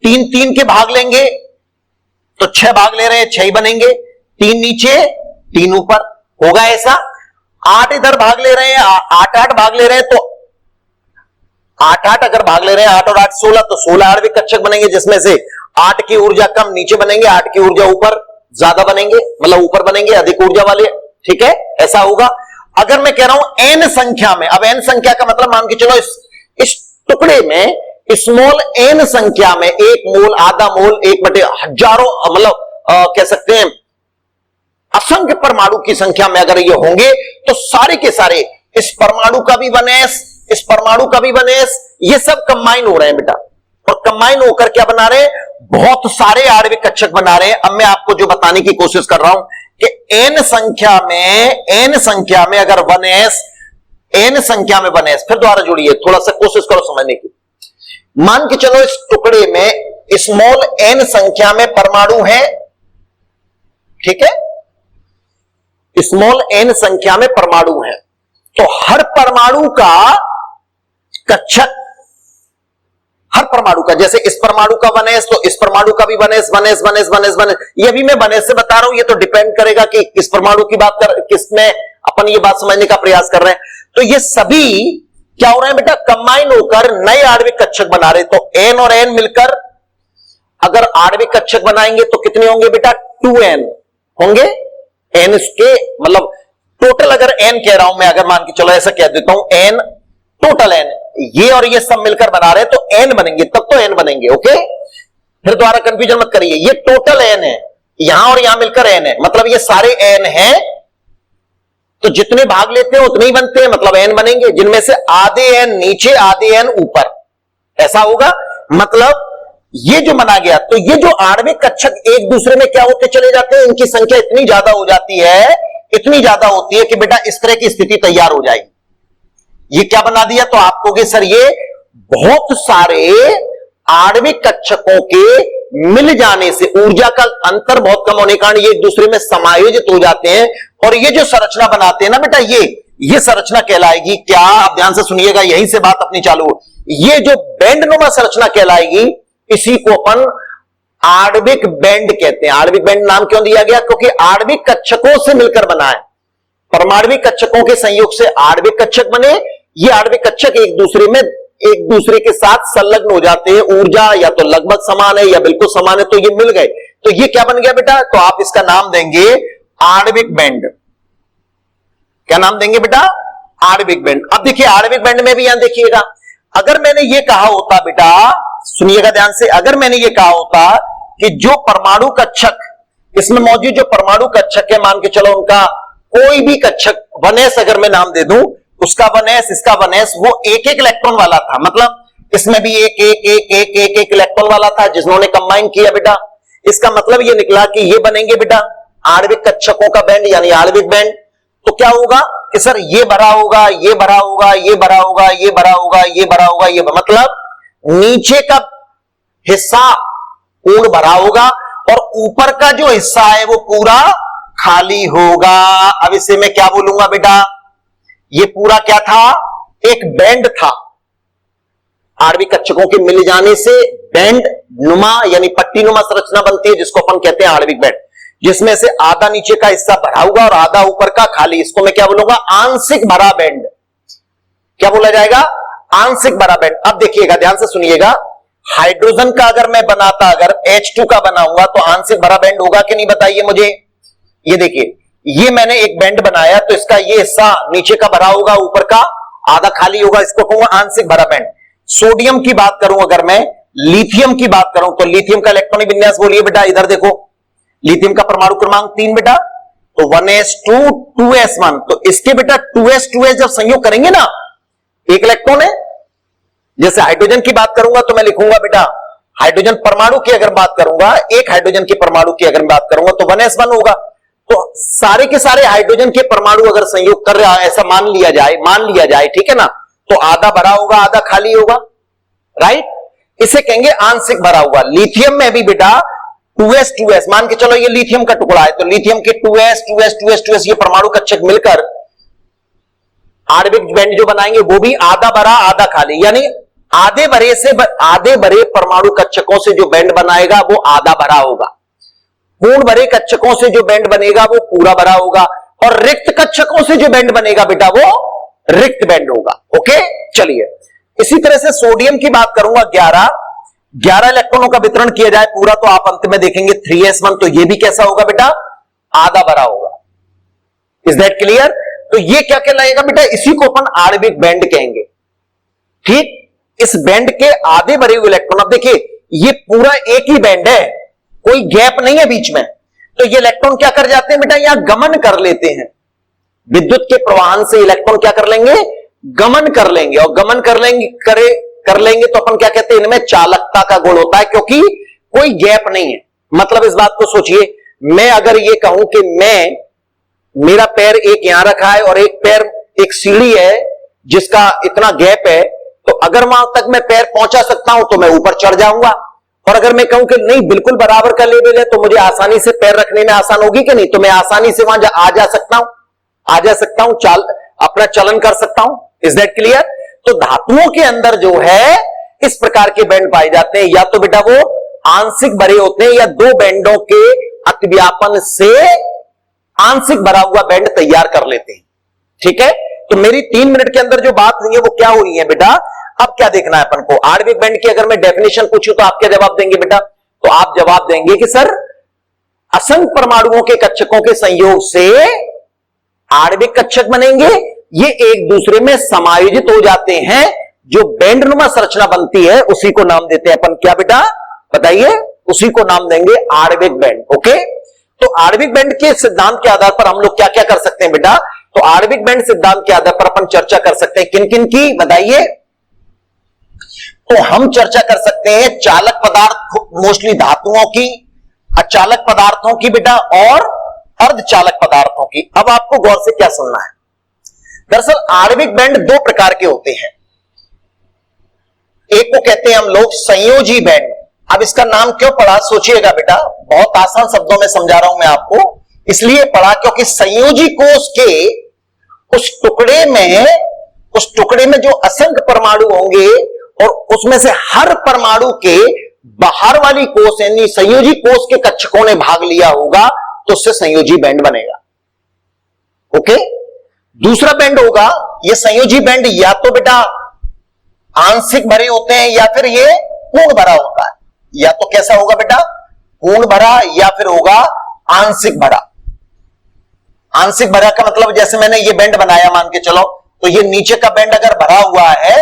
3 के भाग लेंगे तो 6 भाग ले रहे हैं, 6 ही बनेंगे, 3 नीचे 3 ऊपर, होगा ऐसा? 8 इधर भाग ले रहे हैं, 8 भाग ले रहे हैं, तो 8 अगर भाग ले रहे हैं, 8 और 8 16, तो 16 आणविक कक्षक बनेंगे, जिसमें से 8 की ऊर्जा कम नीचे बनेंगे, 8 की ऊर्जा ऊपर ज्यादा बनेंगे, मतलब ऊपर बनेंगे अधिक ऊर्जा वाले। ठीक है, ऐसा होगा। अगर मैं कह रहा हूं n संख्या में, अब n संख्या का मतलब मान के चलो इस टुकड़े में स्मॉल n संख्या में 1 मोल, आधा मोल, 1/1000 मतलब कह सकते हैं असंख्य परमाणु की संख्या में अगर ये होंगे तो सारे के सारे इस परमाणु का भी 1s, इस परमाणु का भी 1s, ये सब कंबाइन हो रहे हैं बेटा। और कंबाइन होकर क्या बना रहे हैं? बहुत सारे आणविक कक्षक बना रहे हैं। अब मैं आपको जो बताने की कोशिश कर रहा हूं कि n संख्या में अगर 1s, n संख्या में 1s, फिर दोबारा जोड़िए, थोड़ा सा कोशिश करो समझने की। मान के चलो इस टुकड़े में स्मॉल n संख्या में परमाणु है, ठीक है, स्मॉल n संख्या में परमाणु है, तो हर परमाणु का कक्षक, हर परमाणु का, जैसे इस परमाणु का 1s तो इस परमाणु का भी 1s, 1s, 1s, 1s, 1s, ये भी मैं 1s से बता रहा हूं, ये तो डिपेंड करेगा कि किस परमाणु की बात कर, किसमें अपन ये बात समझने का प्रयास कर रहे हैं। तो ये सभी क्या हो रहे हैं बेटा? कंबाइन होकर नए आणविक कक्षक बना रहे। तो n और n मिलकर अगर आणविक कक्षक बनाएंगे तो कितने होंगे बेटा? 2n होंगे। n इसके मतलब टोटल अगर n कह रहा हूं मैं, अगर मान के चलो ऐसा कह देता हूं n, टोटल n, ये और ये सब मिलकर बना रहे तो n बनेंगे, तब तो n बनेंगे। ओके, फिर दोबारा कंफ्यूजन मत करिए, ये टोटल n है, यहां और यहां मिलकर n है, मतलब ये सारे n हैं, तो जितने भाग लेते हैं उतने ही बनते हैं, मतलब n बनेंगे, जिनमें से आधे n नीचे, आधे n ऊपर, ऐसा होगा। मतलब ये जो बना गया, तो ये जो आणविक कक्षक एक दूसरे में क्या होते चले जाते हैं, इनकी संख्या इतनी ज्यादा हो जाती है, इतनी ज्यादा होती है कि बेटा इस तरह की स्थिति तैयार हो जाएगी। ये क्या बना दिया? तो आपको कि सर ये बहुत सारे आणविक कक्षकों के मिल जाने से ऊर्जा का अंतर बहुत कम होने के कारण ये एक दूसरे में समायोजित हो जाते हैं, और ये जो संरचना बनाते हैं ना बेटा, ये संरचना कहलाएगी क्या? आप ध्यान से सुनिएगा, यहीं से बात अपनी चालू हो। ये जो बैंडनुमा संरचना कहलाएगी, इसी को अपन आणविक बैंड कहते हैं। आणविक बैंड नाम क्यों दिया गया? क्योंकि आणविक कक्षकों से मिलकर बना है, परमाणविक कक्षकों के संयोग से आणविक कक्षक बने। ये आणविक कक्षक एक दूसरे के साथ संलग्न हो जाते हैं, ऊर्जा या तो लगभग समान है या बिल्कुल समान है, तो ये मिल गए, तो ये क्या बन गया बेटा? तो आप इसका नाम देंगे आणविक बैंड। क्या नाम देंगे बेटा? आणविक बैंड। अब देखिए आणविक बैंड में भी यहां देखिएगा, अगर मैंने ये कहा होता बेटा, सुनिएगा ध्यान से, अगर मैंने ये कहा होता कि जो परमाणु कक्षक, इसमें मौजूद जो परमाणु कक्षक है, मान के चलो उनका कोई भी कक्षक 1s अगर मैं नाम दे दूं, उसका 1s, इसका 1s, वो एक एक इलेक्ट्रॉन वाला था, मतलब इसमें भी एक इलेक्ट्रॉन वाला था जिन्होंने कंबाइन किया बेटा। इसका मतलब ये निकला कि ये बनेंगे बेटा आणविक कक्षकों का बैंड, यानी आणविक बैंड। तो क्या होगा कि सर ये भरा होगा, ये भरा होगा, ये भरा होगा, ये भरा होगा, ये भरा होगा, ये मतलब नीचे का हिस्सा पूर्ण भरा होगा और ऊपर का जो हिस्सा है वो पूरा खाली होगा। अब इसे मैं क्या बोलूंगा बेटा? ये पूरा क्या था? एक बैंड था। आणविक कक्षकों के मिल जाने से बैंड नुमा यानी पट्टी नुमा संरचना बनती है, जिसको अपन कहते हैं आणविक बैंड, जिसमें से आधा नीचे का हिस्सा भरा होगा और आधा ऊपर का खाली। इसको मैं क्या बोलूंगा? आंशिक भरा बैंड। क्या बोला जाएगा? आंशिक भरा बैंड। अब देखिएगा, ध्यान से सुनिएगा, हाइड्रोजन का अगर मैं बनाता, अगर H2 का बनाऊंगा तो आंशिक भरा बैंड होगा कि नहीं, बताइए मुझे। ये देखिए, ये मैंने एक बैंड बनाया, तो इसका ये हिस्सा नीचे का भरा होगा, ऊपर का आधा खाली होगा, इसको कहूंगा आंशिक भरा बैंड। सोडियम की बात करूं अगर मैं, लिथियम की बात करूं, तो लिथियम का इलेक्ट्रॉनिक विन्यास बोलिए बेटा, इधर देखो, लिथियम का परमाणु क्रमांक 3 बेटा, तो 1s2 2s1, तो इसके बेटा 2s जब संयोग करेंगे ना, एक इलेक्ट्रॉन है। जैसे हाइड्रोजन की बात करूंगा तो मैं लिखूंगा बेटा, हाइड्रोजन परमाणु की अगर बात करूंगा, एक हाइड्रोजन के परमाणु की अगर बात करूंगा तो 1s1 होगा। तो सारे के सारे हाइड्रोजन के परमाणु अगर संयोग कर रहा है, ऐसा मान लिया जाए, ठीक है ना, तो आधा भरा होगा, आधा खाली होगा, राइट। इसे कहेंगे आंशिक भरा हुआ। लिथियम में भी बेटा 2s मान के चलो, ये लिथियम का टुकड़ा है, तो लिथियम के 2s ये परमाणु कक्षक मिलकर आणविक बैंड जो बनाएंगे वो भी आधा भरा आधा खाली, यानी आधे भरे परमाणु कक्षकों से जो बैंड बनाएगा वो आधा भरा होगा, पूर्ण भरे कक्षकों से जो बैंड बनेगा वो पूरा भरा होगा, और रिक्त कक्षकों से जो बैंड बनेगा बेटा वो रिक्त बैंड होगा। ओके, चलिए इसी तरह से सोडियम की बात करूंगा, 11 इलेक्ट्रॉनों का वितरण किया जाए पूरा, तो आप अंत में देखेंगे 3s1, तो ये भी कैसा होगा बेटा? आधा भरा होगा। Is that clear? तो ये क्या कहलाएगा बेटा, इसी को अपन आणविक बैंड कहेंगे। ठीक, इस बैंड के आधे भरे हुए इलेक्ट्रॉन, अब देखिए ये पूरा एक ही बैंड है, कोई गैप नहीं है बीच में, तो ये इलेक्ट्रॉन क्या कर जाते हैं बेटा, यहां गमन कर लेते हैं। विद्युत के प्रवाहन से इलेक्ट्रॉन क्या कर लेंगे, गमन कर लेंगे, और गमन कर लेंगे तो अपन क्या कहते हैं, इनमें चालकता का गुण होता है, क्योंकि कोई गैप नहीं है। मतलब इस बात को सोचिए, मैं अगर ये कहूं कि मेरा पैर एक यहां रखा है और एक पैर, एक सीढ़ी है जिसका इतना गैप है, तो अगर वहां तक मैं पैर पहुंचा सकता हूं तो मैं ऊपर चढ़ जाऊंगा, और अगर मैं कहूं कि नहीं बिल्कुल बराबर का लेवल है तो मुझे आसानी से पैर रखने में आसान होगी कि नहीं, तो मैं आसानी से वहां आ जा सकता हूं, अपना चलन कर सकता हूं। Is that clear? तो धातुओं के अंदर जो है इस प्रकार के बैंड पाए जाते हैं, या तो बेटा वो आंशिक भरे होते हैं, या दो बैंडों के अतिव्यापन से आंशिक भरा हुआ बैंड तैयार कर लेते हैं। ठीक है, तो मेरी 3 मिनट के अंदर जो बात हुई है वो क्या हुई है बेटा, अब क्या देखना है अपन को। आणविक बैंड की अगर मैं डेफिनेशन पूछूं तो आप क्या जवाब देंगे बेटा, तो आप जवाब देंगे कि सर असंख्य परमाणुओं के कक्षकों के संयोग से आणविक कक्षक बनेंगे, ये एक दूसरे में समायोजित हो जाते हैं, जो बैंडनुमा संरचना बनती है उसी को नाम देते हैं अपन क्या बेटा, बताइए, उसी को नाम देंगे आणविक बैंड। ओके, तो आणविक बैंड के सिद्धांत के आधार पर हम लोग क्या क्या कर सकते हैं बेटा, तो आणविक बैंड सिद्धांत के आधार पर अपन चर्चा कर सकते हैं किन किन की, बताइए। तो हम चर्चा कर सकते हैं चालक पदार्थ, मोस्टली धातुओं की, अचालक पदार्थों की बेटा, और अर्धचालक पदार्थों की। अब आपको गौर से क्या सुनना है, दरअसल आणविक बैंड 2 प्रकार के होते हैं। एक को कहते हैं हम लोग संयोजी बैंड। अब इसका नाम क्यों पड़ा, सोचिएगा बेटा, बहुत आसान शब्दों में समझा रहा हूं मैं आपको, इसलिए पड़ा क्योंकि संयोजी कोष के उस टुकड़े में जो असंख्य परमाणु होंगे और उसमें से हर परमाणु के बाहर वाली कोष यानी संयोजी कोष के कक्षकों ने भाग लिया होगा, तो उससे संयोजी बैंड बनेगा। ओके, दूसरा बैंड होगा, ये संयोजी बैंड या तो बेटा आंशिक भरे होते हैं या फिर ये पूर्ण भरा होता है। या तो कैसा होगा बेटा, पूर्ण भरा, या फिर होगा आंशिक भरा। आंशिक भरा का मतलब जैसे मैंने ये बैंड बनाया मान के चलो, तो ये नीचे का बैंड अगर भरा हुआ है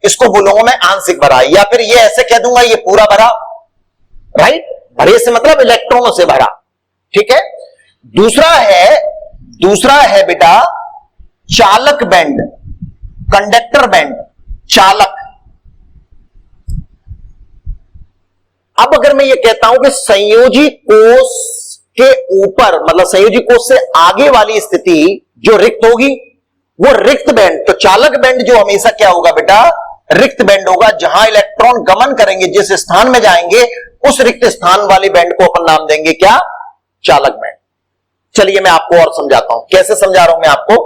इसको बोलूंगा मैं आंशिक भरा, या फिर ये ऐसे कह दूंगा ये पूरा भरा। राइट, भरे से मतलब इलेक्ट्रॉनों से भरा। ठीक है, दूसरा है बेटा चालक बैंड, कंडक्टर बैंड, चालक। अब अगर मैं ये कहता हूं कि संयोजी कोष के ऊपर, मतलब संयोजी कोष से आगे वाली स्थिति जो रिक्त होगी वो रिक्त बैंड, तो चालक बैंड जो हमेशा क्या होगा बेटा, रिक्त बैंड होगा, जहां इलेक्ट्रॉन गमन करेंगे, जिस स्थान में जाएंगे उस रिक्त स्थान वाले बैंड को अपन नाम देंगे क्या, चालक बैंड। चलिए मैं आपको और समझाता हूं, कैसे समझा रहा हूं मैं आपको।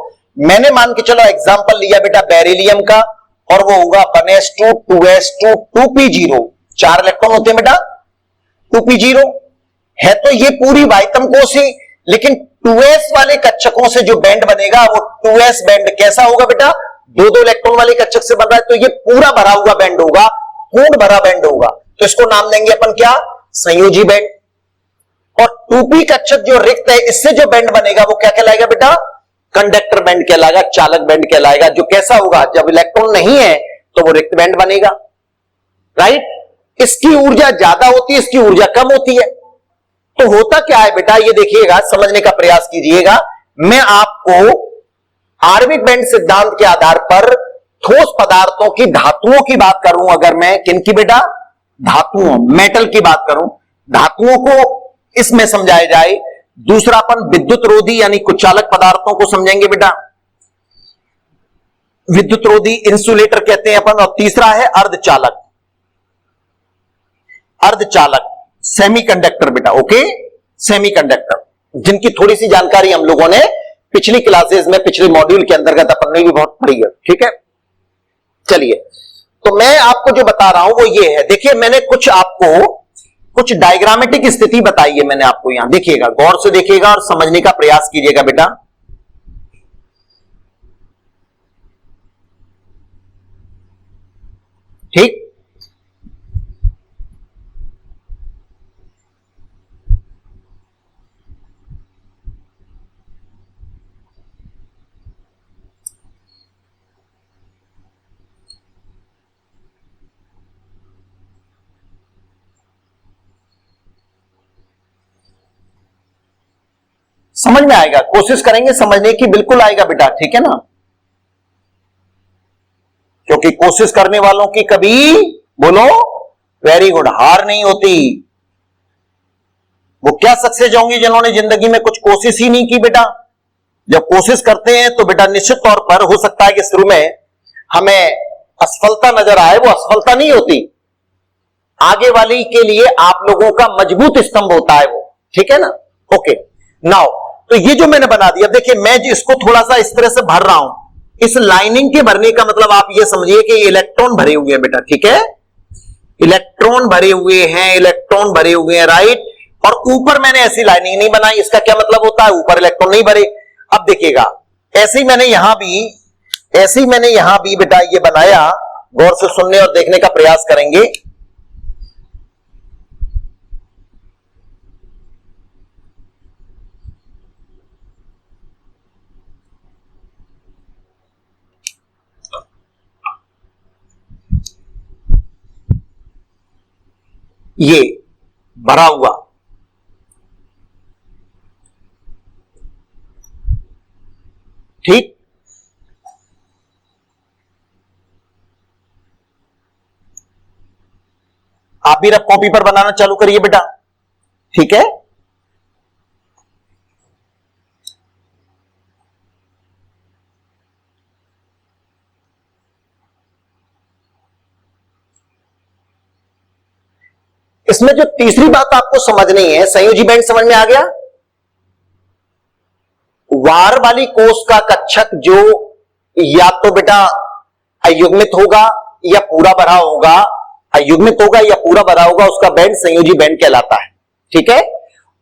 मैंने मान के चलो एग्जांपल लिया बेटा बेरिलियम का, और वो होगा 1s2 2s2 2p0, 4 इलेक्ट्रॉन होते हैं बेटा, 2p0 है, तो ये पूरी वाइटम कोष ही, लेकिन 2s वाले कक्षकों से जो बैंड बनेगा वो 2s बैंड कैसा होगा बेटा, 2-2 इलेक्ट्रॉन वाले कक्षक से बन रहा है, तो ये पूरा भरा हुआ बैंड होगा, पूर्ण भरा बैंड होगा, तो इसको नाम देंगे अपन क्या, संयोजी बैंड। और 2p कक्षक जो रिक्त है इससे जो बैंड बनेगा वो क्या कहलाएगा बेटा, कंडक्टर बैंड कहलाएगा, चालक बैंड कहलाएगा, जो कैसा होगा, जब इलेक्ट्रॉन नहीं है तो वो रिक्त बैंड बनेगा। राइट, इसकी ऊर्जा ज्यादा होती है, इसकी ऊर्जा कम होती है। तो होता क्या है बेटा, ये देखिएगा, समझने का प्रयास कीजिएगा। मैं आपको आणविक बैंड सिद्धांत के आधार पर ठोस पदार्थों की, धातुओं की बात करूं, अगर मैं किनकी बेटा, धातुओं, मेटल की बात करूं, धातुओं को इसमें समझाया जाए। दूसरा अपन विद्युत रोधी यानी कुचालक पदार्थों को समझेंगे बेटा, विद्युत रोधी इंसुलेटर कहते हैं अपन, और तीसरा है अर्धचालक, अर्धचालक सेमीकंडक्टर बेटा। ओके, सेमीकंडक्टर, जिनकी थोड़ी सी जानकारी हम लोगों ने पिछली क्लासेस में, पिछले मॉड्यूल के अंतर्गत अपन ने भी बहुत पढ़ी है। ठीक है, चलिए, तो मैं आपको जो बता रहा हूं वो ये है, देखिए मैंने कुछ डायग्रामेटिक स्थिति बताई है मैंने आपको, यहां देखिएगा, गौर से देखिएगा और समझने का प्रयास कीजिएगा बेटा। ठीक, समझ में आएगा, कोशिश करेंगे समझने की, बिल्कुल आएगा बेटा, ठीक है ना, क्योंकि कोशिश करने वालों की कभी, बोलो वेरी गुड, हार नहीं होती। वो क्या सक्सेस होंगी जिन्होंने जिंदगी में कुछ कोशिश ही नहीं की बेटा। जब कोशिश करते हैं तो बेटा निश्चित तौर पर हो सकता है कि शुरू में हमें असफलता नजर आए, वो असफलता नहीं होती, आगे वाली के लिए आप लोगों का मजबूत स्तंभ होता है वो, ठीक है ना। ओके नाउ, तो ये जो मैंने बना दिया, देखिए मैं इसको थोड़ा सा इस तरह से भर रहा हूं, इस लाइनिंग के भरने का मतलब आप ये समझिए कि इलेक्ट्रॉन भरे हुए हैं बेटा, ठीक है, इलेक्ट्रॉन भरे हुए हैं, इलेक्ट्रॉन भरे हुए हैं, राइट। और ऊपर मैंने ऐसी लाइनिंग नहीं बनाई, इसका क्या मतलब होता है, ऊपर इलेक्ट्रॉन नहीं भरे। अब देखिएगा, ऐसे ही मैंने यहां भी बेटा ये बनाया, गौर से सुनने और देखने का प्रयास करेंगे। ये भरा हुआ, ठीक, आप भी रफ कॉपी पर बनाना चालू करिए बेटा, ठीक है। इसमें जो तीसरी बात आपको समझनी है, संयोजी बैंड समझ में आ गया। वार वाली कोष का कक्षक जो या तो बेटा अयुग्मित होगा या पूरा भरा होगा, अयुग्मित होगा या पूरा भरा होगा, उसका बैंड संयोजी बैंड कहलाता है, ठीक है।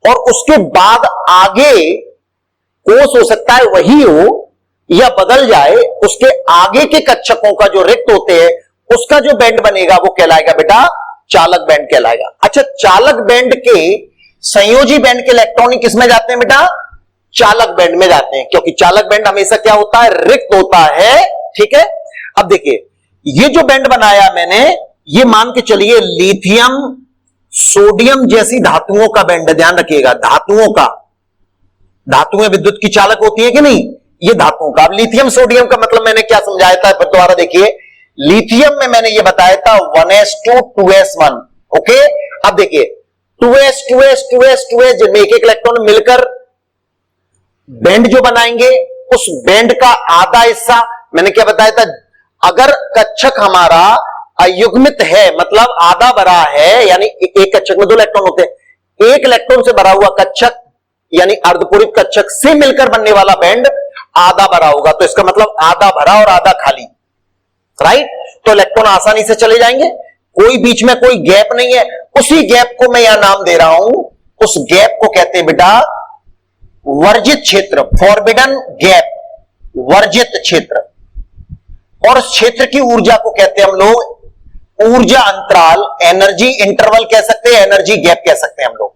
और उसके बाद आगे कोष हो सकता है वही हो या बदल जाए, उसके आगे के कक्षकों का जो रिक्त होते हैं उसका जो बैंड बनेगा वो कहलाएगा बेटा चालक बैंड कहलाएगा। अच्छा, चालक बैंड के संयोजी बैंड के इलेक्ट्रॉन किसमें जाते हैं बेटा, चालक बैंड में जाते हैं, क्योंकि चालक बैंड हमेशा क्या होता है, रिक्त होता है, ठीक है। अब देखिए ये जो बैंड बनाया मैंने, ये मान के चलिए लिथियम सोडियम जैसी धातुओं का बैंड, ध्यान रखिएगा, धातुएं विद्युत की चालक होती है कि नहीं, ये धातुओं का। अब लिथियम सोडियम का मतलब मैंने क्या समझाया था, फिर दोबारा देखिए, लिथियम में मैंने ये बताया था 1s2 2s1, ओके। अब देखिए 2s 2s 2s 2s जिनमें एक एक इलेक्ट्रॉन मिलकर बैंड जो बनाएंगे, उस बैंड का आधा हिस्सा मैंने क्या बताया था, अगर कक्षक हमारा अयुग्मित है मतलब आधा भरा है, यानी एक कक्षक में 2 इलेक्ट्रॉन होते हैं, एक इलेक्ट्रॉन से भरा हुआ कक्षक यानी अर्धपूरित कक्षक से मिलकर बनने वाला बैंड आधा भरा होगा, तो इसका मतलब आधा भरा और आधा खाली, राइट। तो इलेक्ट्रॉन आसानी से चले जाएंगे, कोई बीच में कोई गैप नहीं है। उसी गैप को मैं यहां नाम दे रहा हूं, उस गैप को कहते हैं बेटा वर्जित क्षेत्र, फॉरबिडन गैप, वर्जित क्षेत्र। और इस क्षेत्र की ऊर्जा को कहते हैं हम लोग ऊर्जा अंतराल, एनर्जी इंटरवल कह सकते हैं, एनर्जी गैप कह सकते हैं हम लोग,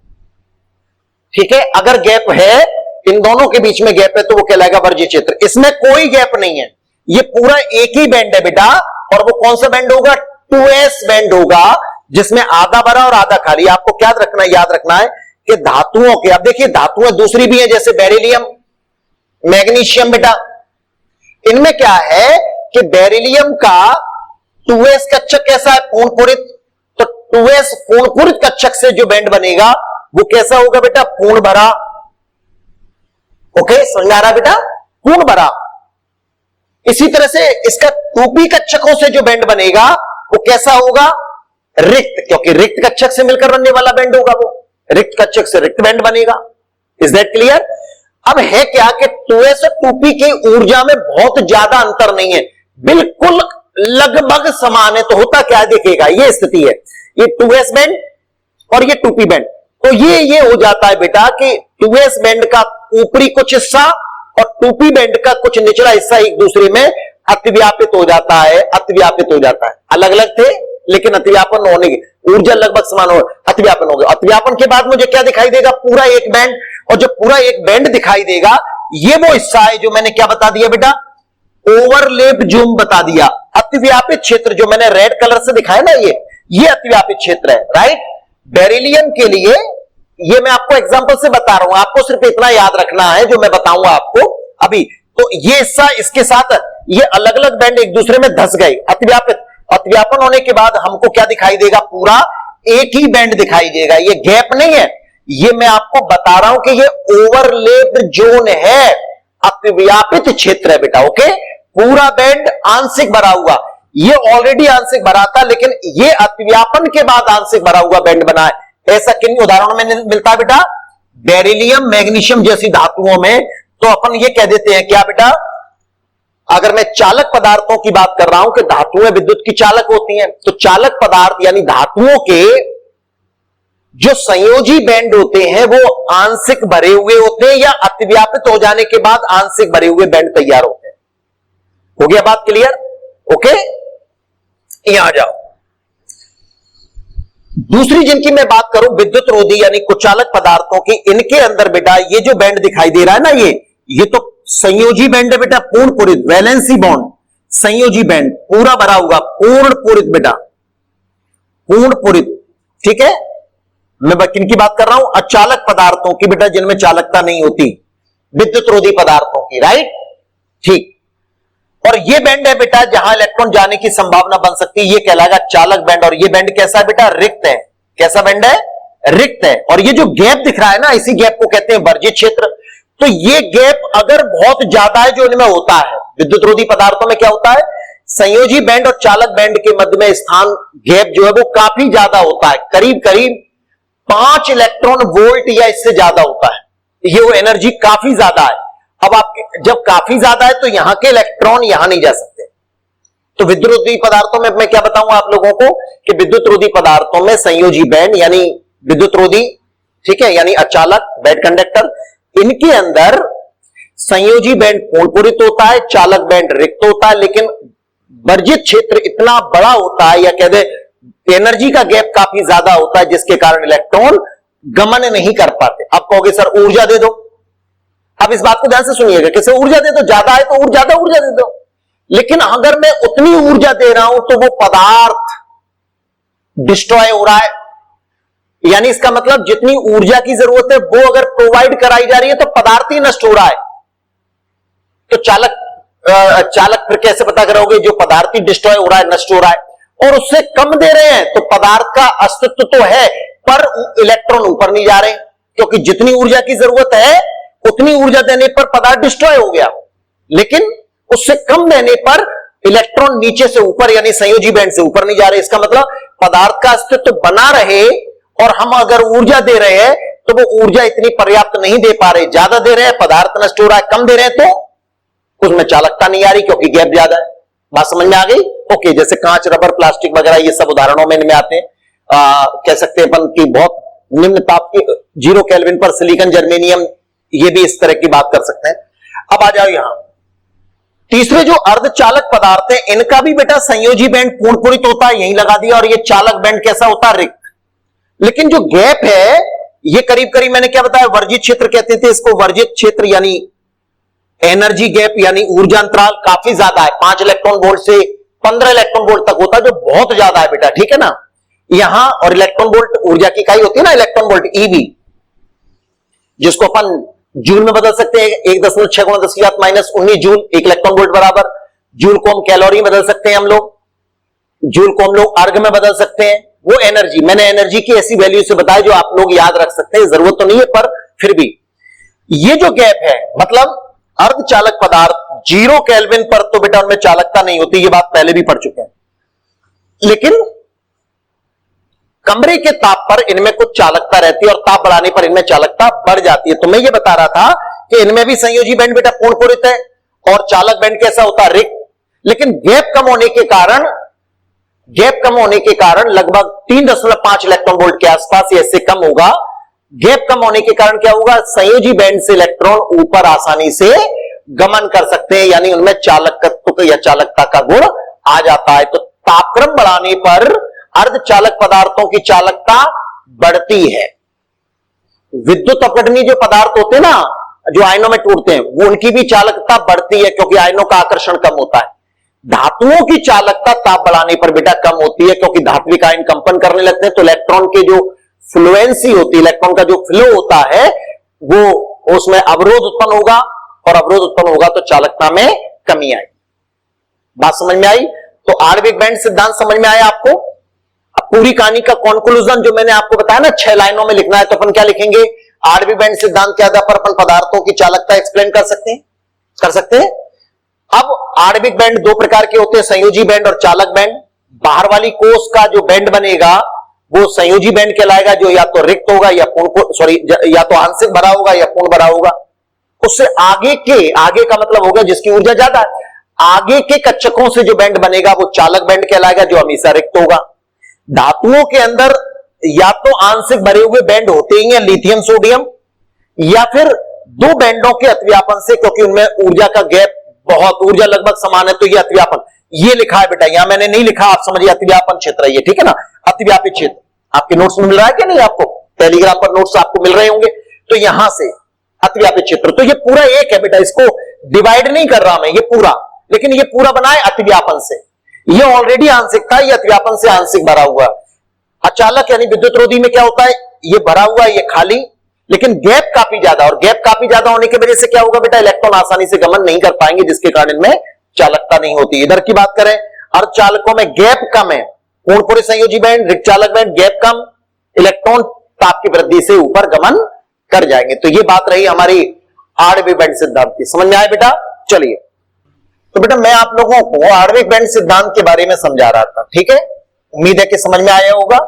ठीक है। अगर गैप है, इन दोनों के बीच में गैप है, तो वो कहलाएगा वर्जित क्षेत्र। इसमें कोई गैप नहीं है, ये पूरा एक ही बैंड है बेटा, और वो कौन सा बैंड होगा, 2s बैंड होगा, जिसमें आधा भरा और आधा खाली। आपको क्या याद रखना है कि धातुओं के, अब देखिए धातुएं दूसरी भी है, जैसे बेरिलियम, मैग्नीशियम बेटा, इनमें क्या है कि बेरिलियम का 2s कक्षक कैसा है, पूर्णपूरित, तो 2s पूर्णपूरित कक्षक से जो बैंड बनेगा वो कैसा होगा बेटा, पूर्ण भरा, ओके, समझ आ रहा बेटा, पूर्ण भरा। इसी तरह से इसका 2p कक्षकों से जो बैंड बनेगा वो कैसा होगा, रिक्त, क्योंकि रिक्त कक्षक से मिलकर बनने वाला बैंड होगा, वो रिक्त कक्षक से रिक्त बैंड बनेगा। Is that clear. अब है क्या कि 2s और 2p की ऊर्जा में बहुत ज्यादा अंतर नहीं है, बिल्कुल लगभग समान है। तो होता क्या है देखिएगा, ये स्थिति है, ये 2s बैंड और ये 2p बैंड, तो ये हो जाता है बेटा कि 2s बैंड का ऊपरी कुछ हिस्सा और 2p बैंड का कुछ निचला हिस्सा एक दूसरे में अतिव्यापित हो जाता है, अतिव्यापित हो जाता है। अलग अलग थे लेकिन अतिव्यापन होने की ऊर्जा लगभग समान हो, अतिव्यापन हो गया। अतिव्यापन के बाद मुझे क्या दिखाई देगा, पूरा एक बैंड, और जब पूरा एक बैंड दिखाई देगा, ये वो हिस्सा है जो मैंने क्या बता दिया बेटा, ओवरलेप जूम बता दिया। अतिव्यापित क्षेत्र जो मैंने रेड कलर से दिखाया ना, ये अतिव्यापित क्षेत्र है, राइट। बेरिलियम के लिए ये मैं आपको एग्जांपल से बता रहा हूं, आपको सिर्फ इतना याद रखना है जो मैं बताऊंगा आपको अभी। तो ये हिस्सा इसके साथ ये अलग अलग बैंड एक दूसरे में धस गए, अतिव्यापित, अतिव्यापन होने के बाद हमको क्या दिखाई देगा, पूरा एक ही बैंड दिखाई देगा। ये गैप नहीं है, ये मैं आपको बता रहा हूं कि ये ओवरलेप्ड जोन है, अतिव्यापित क्षेत्र है बेटा। ओके, पूरा बैंड आंशिक भरा हुआ, ये ऑलरेडी आंशिक भरा था लेकिन ये अतिव्यापन के बाद आंशिक भरा हुआ बैंड बना है। ऐसा किन उदाहरणों में मिलता है बेटा, बेरिलियम मैग्नीशियम जैसी धातुओं में। तो अपन ये कह देते हैं क्या बेटा, अगर मैं चालक पदार्थों की बात कर रहा हूं कि धातुएं विद्युत की चालक होती हैं, तो चालक पदार्थ यानी धातुओं के जो संयोजी बैंड होते हैं वो आंशिक भरे हुए होते हैं या अतिव्यापित हो जाने के बाद आंशिक भरे हुए बैंड तैयार होते हैं। हो गया बात क्लियर? ओके, यहां जाओ। दूसरी जिनकी मैं बात करूं विद्युत रोधी यानी कुचालक पदार्थों की, इनके अंदर बेटा ये जो बैंड दिखाई दे रहा है ना, ये तो संयोजी बैंड है बेटा, पूर्ण पूरित, वैलेंसी बॉन्ड, संयोजी बैंड पूरा भरा हुआ, पूर्ण पूरित बेटा, पूर्ण पूरित। ठीक है, मैं किनकी बात कर रहा हूं, अचालक पदार्थों की बेटा, जिनमें चालकता नहीं होती, विद्युत रोधी पदार्थों की, राइट। ठीक, और ये बैंड है बेटा जहां इलेक्ट्रॉन जाने की संभावना बन सकती है, ये कहलाएगा चालक बैंड। और ये बैंड कैसा है बेटा, रिक्त है। कैसा बैंड है, रिक्त है। और ये जो गैप दिख रहा है ना, इसी गैप को कहते हैं वर्जित क्षेत्र। तो ये गैप अगर बहुत ज्यादा है जो इनमें होता है, विद्युत रोधी पदार्थों में क्या होता है, संयोजी बैंड और चालक बैंड के मध्य में स्थान गैप जो है वो काफी ज्यादा होता है, करीब करीब 5 इलेक्ट्रॉन वोल्ट या इससे ज्यादा होता है। ये वो एनर्जी काफी ज्यादा है। अब आप जब काफी ज्यादा है तो यहां के इलेक्ट्रॉन यहां नहीं जा सकते। तो विद्युत रोधी पदार्थों में मैं क्या बताऊंगा आप लोगों को कि विद्युत रोधी पदार्थों में संयोजी बैंड यानी विद्युत रोधी, ठीक है, यानी अचालक बैड कंडक्टर, इनके अंदर संयोजी बैंड पूर्ण होता है, चालक बैंड रिक्त होता है, लेकिन वर्जित क्षेत्र इतना बड़ा होता है या कह दे एनर्जी का गैप काफी ज्यादा होता है, जिसके कारण इलेक्ट्रॉन गमन नहीं कर पाते। अब कहोगे सर ऊर्जा दे दो। अब इस बात को ध्यान से सुनिएगा, कैसे ऊर्जा दे दो, ज्यादा है तो ज्यादा ऊर्जा दे दो, लेकिन अगर मैं उतनी ऊर्जा दे रहा हूं तो वो पदार्थ डिस्ट्रॉय हो रहा है। यानी इसका मतलब जितनी ऊर्जा की जरूरत है वो अगर प्रोवाइड कराई जा रही है तो पदार्थ ही नष्ट हो रहा है। तो चालक फिर कैसे पता करोगे, जो पदार्थ ही डिस्ट्रॉय हो रहा है, नष्ट हो रहा है, और उससे कम दे रहे हैं तो पदार्थ का अस्तित्व तो है पर इलेक्ट्रॉन ऊपर नहीं जा रहे, क्योंकि जितनी ऊर्जा की जरूरत है उतनी ऊर्जा देने पर पदार्थ डिस्ट्रॉय हो गया, लेकिन उससे कम देने पर इलेक्ट्रॉन नीचे से ऊपर यानी संयोजी बैंड से ऊपर नहीं जा रहे। इसका मतलब पदार्थ का अस्तित्व बना रहे और हम अगर ऊर्जा दे रहे हैं तो वो ऊर्जा इतनी पर्याप्त नहीं दे पा रहे, ज्यादा दे रहे हैं पदार्थ नष्ट हो रहा है, कम दे रहे हैं तो उसमें चालकता नहीं आ रही क्योंकि गैप ज्यादा है। बात समझ में आ गई? ओके, जैसे कांच, रबर, प्लास्टिक वगैरह ये सब उदाहरणों में इनमें आते हैं। कह सकते हैं अपन की बहुत निम्न ताप की 0 केल्विन पर सिलिकॉन, जर्मेनियम, ये भी इस तरह की बात कर सकते हैं। अब आ जाओ यहां तीसरे जो अर्धचालक पदार्थ है, इनका भी बेटा संयोजी बैंड पूर्ण पूरित होता है, यही लगा दिया, और ये चालक बैंड कैसा होता है, रिक्त। लेकिन जो गैप है ये करीब करीब मैंने क्या बताया, वर्जित क्षेत्र कहते थे इसको। वर्जित क्षेत्र यानी एनर्जी गैप यानी ऊर्जा अंतराल काफी ज्यादा है, 5 इलेक्ट्रॉन वोल्ट से 15 इलेक्ट्रॉन वोल्ट तक होता है, जो बहुत ज्यादा है बेटा, ठीक है ना। यहां और इलेक्ट्रॉन वोल्ट ऊर्जा की इकाई होती है ना, इलेक्ट्रॉन वोल्ट, ईवी, जिसको अपन जूल में बदल सकते हैं, 1.6 × 10⁻⁻19 जूल 1 इलेक्ट्रॉन वोल्ट बराबर। जूल को हम कैलोरी में बदल सकते हैं, हम लोग जूल को हम लोग अर्ग में बदल सकते हैं। वो एनर्जी, मैंने एनर्जी की ऐसी वैल्यू से बताया जो आप लोग याद रख सकते हैं, जरूरत तो नहीं है पर फिर भी। ये जो गैप है मतलब अर्धचालक पदार्थ 0 केल्विन पर तो बेटा उनमें चालकता नहीं होती, ये बात पहले भी पढ़ चुके हैं, लेकिन कमरे के ताप पर इनमें कुछ चालकता रहती है और ताप बढ़ाने पर इनमें चालकता बढ़ जाती है। तो मैं ये बता रहा था कि इनमें भी संयोजी बैंड बेटा पूर्ण पूरित है और चालक बैंड कैसा होता है, रिक्त। लेकिन गैप कम होने के कारण लगभग 3.5 इलेक्ट्रॉन वोल्ट के आसपास या इससे कम होगा। गैप कम होने के कारण क्या होगा, संयोजी बैंड से इलेक्ट्रॉन ऊपर आसानी से गमन कर सकते हैं, यानी उनमें चालकत्व या चालकता का गुण आ जाता है। तो तापक्रम बढ़ाने पर अर्धचालक पदार्थों की चालकता बढ़ती है। विद्युत अपघटनीय जो पदार्थ होते हैं ना, जो आयनों में टूटते हैं, वो उनकी भी चालकता बढ़ती है क्योंकि आयनों का आकर्षण कम होता है। धातुओं की चालकता ताप बढ़ाने पर बेटा कम होती है क्योंकि धात्विक आयन कंपन करने लगते हैं, तो इलेक्ट्रॉन के जो फ्लुएंसी होती है, इलेक्ट्रॉन का जो फ्लो होता है वो उसमें अवरोध उत्पन्न होगा, और अवरोध उत्पन्न होगा तो चालकता में कमी आएगी। बात समझ में आई? तो आणविक बैंड सिद्धांत समझ में आया आपको? अब पूरी कहानी का कंक्लूजन जो मैंने आपको बताया ना 6 लाइनों में लिखना है, तो अपन क्या लिखेंगे? आणविक बैंड सिद्धांत के आधार पर अपन पदार्थों की चालकता एक्सप्लेन कर सकते हैं, कर सकते हैं। अब आणविक बैंड दो प्रकार के होते हैं, संयोजी बैंड और चालक बैंड। बाहर वाली कोष का जो बैंड बनेगा वो संयोजी बैंड कहलाएगा, जो या तो रिक्त होगा या पूर्ण, या तो आंशिक भरा होगा या पूर्ण भरा होगा। उससे आगे का मतलब होगा जिसकी ऊर्जा ज्यादा है, आगे के कक्षकों से जो बैंड बनेगा वो चालक बैंड कहलाएगा, जो हमेशा रिक्त होगा। धातुओं के अंदर या तो आंशिक भरे हुए बैंड होते ही हैं, लिथियम सोडियम, या फिर दो बैंडों के अतिव्यापन से, क्योंकि उनमें ऊर्जा का गैप बहुत, ऊर्जा लगभग समान है, तो ये अतिव्यापन, ये लिखा है बेटा, यहां मैंने नहीं लिखा, आप समझिए अतिव्यापन क्षेत्र है ये, ठीक है ना, अतिव्यापी क्षेत्र। आपके नोट्स में मिल रहा है क्या नहीं आपको? टेलीग्राम पर नोट्स आपको मिल रहे होंगे, तो यहां से अतिव्यापी क्षेत्र, तो ये पूरा एक है बेटा, इसको डिवाइड नहीं कर रहा मैं, ये पूरा, लेकिन ये पूरा बना है अतिव्यापन से। ये ऑलरेडी आंशिक था, ये अतिव्यापन से आंशिक भरा हुआ। अचालक यानी विद्युत रोधी में क्या होता है, ये भरा हुआ, ये खाली, लेकिन गैप काफी ज्यादा, और गैप काफी ज्यादा होने की वजह से क्या होगा बेटा, इलेक्ट्रॉन आसानी से गमन नहीं कर पाएंगे, जिसके कारण इनमें चालकता नहीं होती। इधर की बात करें, अर्धचालकों में गैप कम है, पूर्ण संयोजी बैंड, रिक्त चालक बैंड, गैप कम, इलेक्ट्रॉन ताप की वृद्धि से ऊपर गमन कर जाएंगे। तो ये बात रही हमारी आणविक बैंड सिद्धांत की। समझ में आया बेटा? चलिए, तो बेटा मैं आप लोगों को आणविक बैंड सिद्धांत के बारे में समझा रहा था, ठीक है? उम्मीद है कि समझ में आया होगा।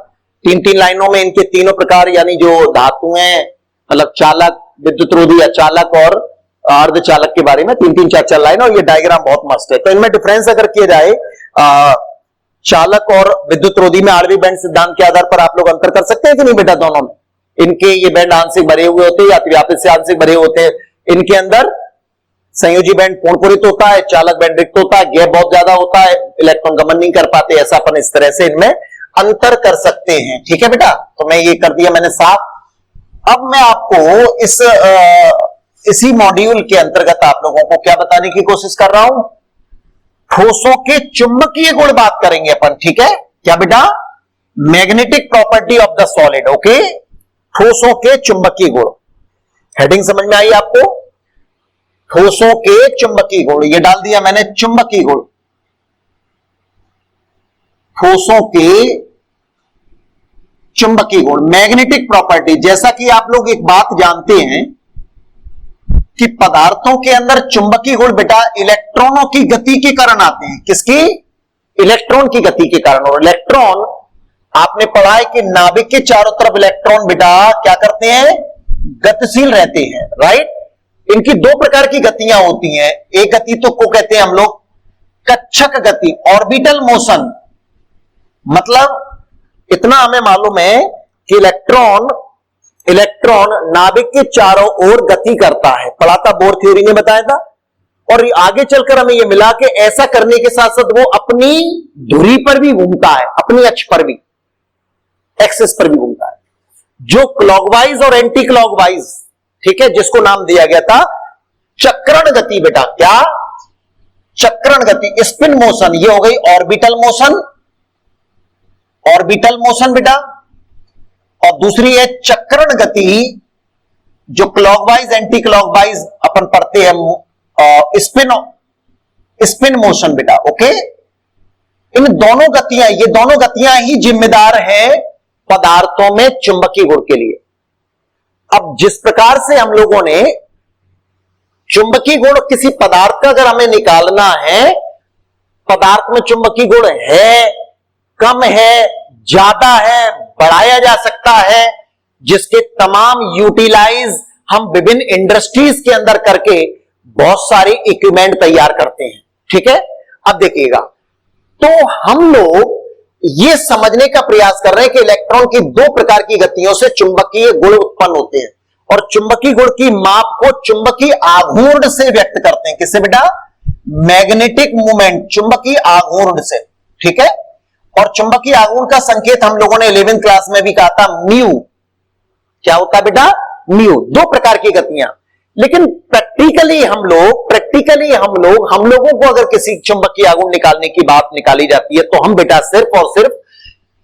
3-3 लाइनों में इनके तीनों प्रकार, यानी जो धातुएं, मतलब चालक, विद्युत रोधी, अचालक और अर्धचालक के बारे में 3-3, 4-4 लाइन, और ये डायग्राम बहुत मस्त है। तो इनमें डिफरेंस अगर किया जाए, चालक और विद्युत रोधी में आणविक बैंड सिद्धांत के आधार पर आप लोग अंतर कर सकते हैं कि नहीं बेटा? दोनों में इनके ये बैंड आंशिक भरे हुए होते हैं या अतिव्यापित से आंशिक भरे होते हैं। इनके अंदर संयोजी बैंड पूर्णपूरित होता है, चालक बैंड रिक्त होता है, गैप बहुत ज्यादा होता है, इलेक्ट्रॉन गमन नहीं कर पाते। ऐसा अपन इस तरह से इनमें अंतर कर सकते हैं, ठीक है बेटा? तो मैं ये कर दिया मैंने साफ। अब मैं आपको इसी मॉड्यूल के अंतर्गत आप लोगों को क्या बताने की कोशिश कर रहा हूं, ठोसों के चुंबकीय गुण बात करेंगे अपन, ठीक है? क्या बेटा? Magnetic property of the solid, okay? ठोसों के चुंबकीय गुण, हेडिंग समझ में आई आपको? ठोसों के चुंबकीय गुण, ये डाल दिया मैंने, चुंबकीय गुण, ठोसों के चुंबकीय गुण, मैग्नेटिक प्रॉपर्टी। जैसा कि आप लोग एक बात जानते हैं कि पदार्थों के अंदर चुंबकीय गुण बेटा इलेक्ट्रॉनों की गति के कारण आते हैं। किसकी? इलेक्ट्रॉन की गति के कारण। और इलेक्ट्रॉन, आपने पढ़ा है कि नाभिक के चारों तरफ इलेक्ट्रॉन बेटा क्या करते हैं? गतिशील रहते हैं, राइट? इनकी दो प्रकार की गतियां होती हैं। एक गति तो को कहते हैं हम लोग कक्षक गति, ऑर्बिटल मोशन। मतलब इतना हमें मालूम है कि इलेक्ट्रॉन नाभिक के चारों ओर गति करता है, पढ़ा था, बोर थ्योरी ने बताया था। और आगे चलकर हमें यह मिला कि ऐसा करने के साथ साथ वो अपनी धुरी पर भी घूमता है, अपनी अक्ष पर भी, एक्सिस पर भी घूमता है, जो क्लॉकवाइज और एंटी क्लॉकवाइज, ठीक है, जिसको नाम दिया गया था चक्रण गति बेटा। क्या? चक्रण गति, स्पिन मोशन। ये हो गई ऑर्बिटल मोशन, ऑर्बिटल मोशन बेटा। और दूसरी है चक्रण गति, जो क्लॉकवाइज एंटी क्लॉकवाइज अपन पढ़ते हैं, स्पिन मोशन बेटा, ओके? इन दोनों गतियां, ये दोनों गतियां ही जिम्मेदार हैं पदार्थों में चुंबकीय गुण के लिए। अब जिस प्रकार से हम लोगों ने चुंबकीय गुण किसी पदार्थ का अगर हमें निकालना है, पदार्थ में चुंबकीय गुण है, कम है, ज्यादा है, बढ़ाया जा सकता है, जिसके तमाम यूटिलाइज हम विभिन्न इंडस्ट्रीज के अंदर करके बहुत सारे इक्विपमेंट तैयार करते हैं, ठीक है? अब देखिएगा, तो हम लोग ये समझने का प्रयास कर रहे हैं कि इलेक्ट्रॉन की दो प्रकार की गतियों से चुंबकीय गुण उत्पन्न होते हैं, और चुंबकीय गुण की माप को चुंबकीय आघूर्ण से व्यक्त करते हैं। किससे बेटा? मैग्नेटिक मूवमेंट, चुंबकीय आघूर्ण से, ठीक है? और चुंबकीय आघूर्ण का संकेत हम लोगों ने 11वीं क्लास में भी कहा था, म्यू। क्या होता है बेटा? म्यू। दो प्रकार की गतियां, लेकिन प्रैक्टिकली हम लोगों को अगर किसी चुंबकीय आघूर्ण निकालने की बात निकाली जाती है, तो हम बेटा सिर्फ और सिर्फ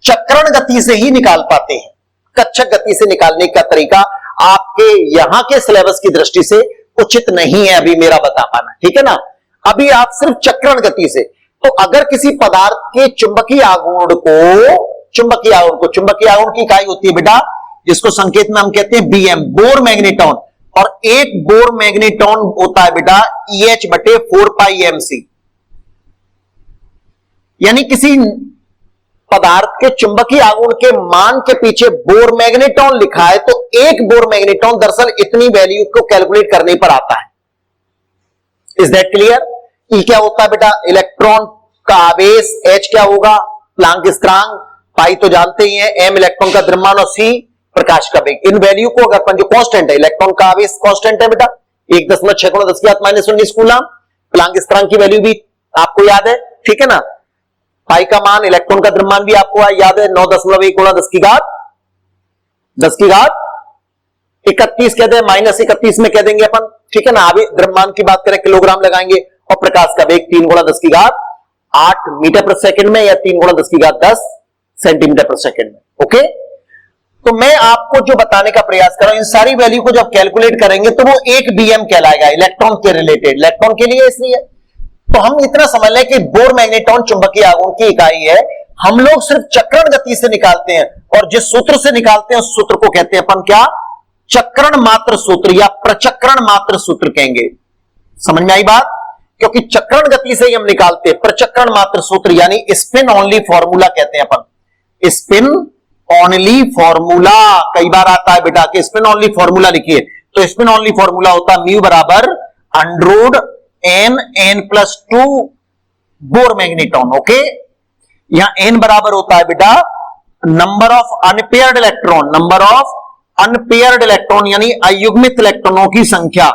चक्रण गति से ही निकाल पाते हैं। कक्षक गति से निकालने का तरीका आपके यहां के सिलेबस की दृष्टि से उचित नहीं है अभी मेरा बता पाना, ठीक है ना। अभी आप सिर्फ चक्रण गति से, तो अगर किसी पदार्थ के चुंबकीय आघूर्ण की इकाई होती है बेटा, जिसको संकेत में हम कहते हैं बीएम, बोर मैग्नेटॉन, और एक बोर मैग्नेटॉन होता है बेटा EH बटे 4 पाई MC। यानी किसी पदार्थ के चुंबकीय आघूर्ण के मान के पीछे बोर मैग्नेटॉन लिखा है, तो एक बोर मैग्नेटॉन दरअसल इतनी वैल्यू को कैलकुलेट करने पर आता है। Is that clear? ई क्या होता है बेटा? इलेक्ट्रॉन का आवेश, H क्या होगा? प्लांक स्थिरांक, पाई तो जानते ही हैं, M इलेक्ट्रॉन का द्रव्यमान और C प्रकाश का वेग। इन वैल्यू को अगर अपन जो कांस्टेंट है, इलेक्ट्रॉन का आवेश कांस्टेंट है बेटा 1.6 × 10⁻⁻19 कूलम, प्लांक स्थिरांक की वैल्यू भी आपको याद है, ठीक है ना। पाई का मान, इलेक्ट्रॉन का द्रव्यमान भी आपको याद है 9.1 × 10 की घात 31 कहते हैं, -31 में कह देंगे अपन, ठीक है ना। अभी द्रव्यमान की बात करें किलोग्राम लगाएंगे, और प्रकाश का वेग 3 × 10 की घात 8 मीटर प्रति सेकंड में, या 3 × 10 की घात 10 सेंटीमीटर प्रति सेकंड में। ओके, तो मैं आपको जो बताने का प्रयास कर रहा हूं, इन सारी वैल्यू को जब कैलकुलेट करेंगे तो वो एक बीएम कहलाएगा, इलेक्ट्रॉन के रिलेटेड, इलेक्ट्रॉन के लिए इसलिए। तो हम इतना समझ लें कि बोर मैग्नेटॉन चुंबकीय आघूर्ण की इकाई है, हम लोग सिर्फ चक्रण गति से निकालते हैं, और जिस सूत्र से निकालते हैं उस सूत्र को कहते हैं अपन क्या? चक्रण मात्र सूत्र या प्रचक्रण मात्र सूत्र कहेंगे। समझ में आई बात? क्योंकि चक्रण गति से ही हम निकालते हैं, प्रचक्रण मात्र सूत्र यानी स्पिन ओनली फॉर्मूला कहते हैं अपन। स्पिन ओनली फॉर्मूला कई बार आता है बेटा कि स्पिन ओनली फॉर्मूला लिखिए, तो स्पिन ओनली फॉर्मूला होता है म्यू बराबर √n+2 बोर मैग्नेटॉन। ओके, यहां n बराबर होता है बेटा नंबर ऑफ अनपेयर्ड इलेक्ट्रॉन यानी अयुग्मित इलेक्ट्रॉनों की संख्या।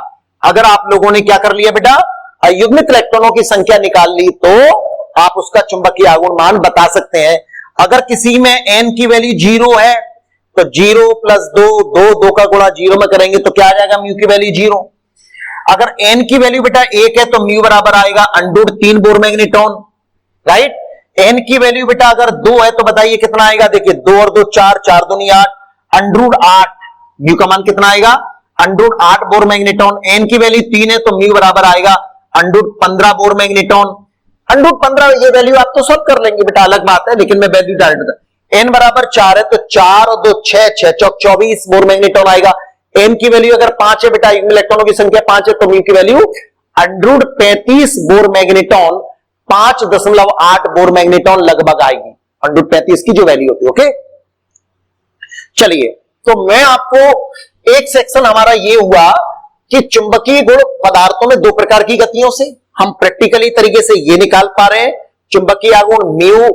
अगर आप लोगों ने क्या कर लिया बेटा, अयुग्मित इलेक्ट्रॉनों की संख्या निकाल ली, तो आप उसका चुंबकीय आघूर्ण मान बता सकते हैं। अगर किसी में n की वैल्यू 0 है, तो 0 + 2 का गुणा 0 में करेंगे तो क्या आ जाएगा? म्यू की वैल्यू 0। अगर n की वैल्यू बेटा 1 है, तो म्यू बराबर आएगा √3 बोर मैग्नेटॉन, राइट। n की वैल्यू बेटा अगर 2 है, तो बताइए कितना आएगा? देखिए 2 और 2 4, 4 दूनी 8, √8 म्यू का मान कितना आएगा? √8 बोर मैग्नेटॉन। n की वैल्यू 3 है, तो म्यू बराबर आएगा √15 बोर मैग्नेटॉन। √15 ये वैल्यू आप तो सब कर लेंगे बेटा, अलग बात है, लेकिन मैं वैल्यू डायरेक्ट बता। n बराबर 4 है, तो 4 और 2 6, 6 चौक 24 बोर मैग्नेटॉन आएगा। m की वैल्यू अगर 5 है बेटा, इलेक्ट्रॉनों की संख्या 5 है, तो म्यू की value 135 bore magneton, 5.8 bore magneton लगभग आएगी, 135 की जो वैल्यू होती है। ओके, चलिए, तो मैं आपको एक सेक्शन हमारा ये हुआ कि चुंबकीय गुण पदार्थों में 2 प्रकार की गतियों से हम प्रैक्टिकली तरीके से ये निकाल पा रहे हैं। चुंबकीय आघूर्ण म्यू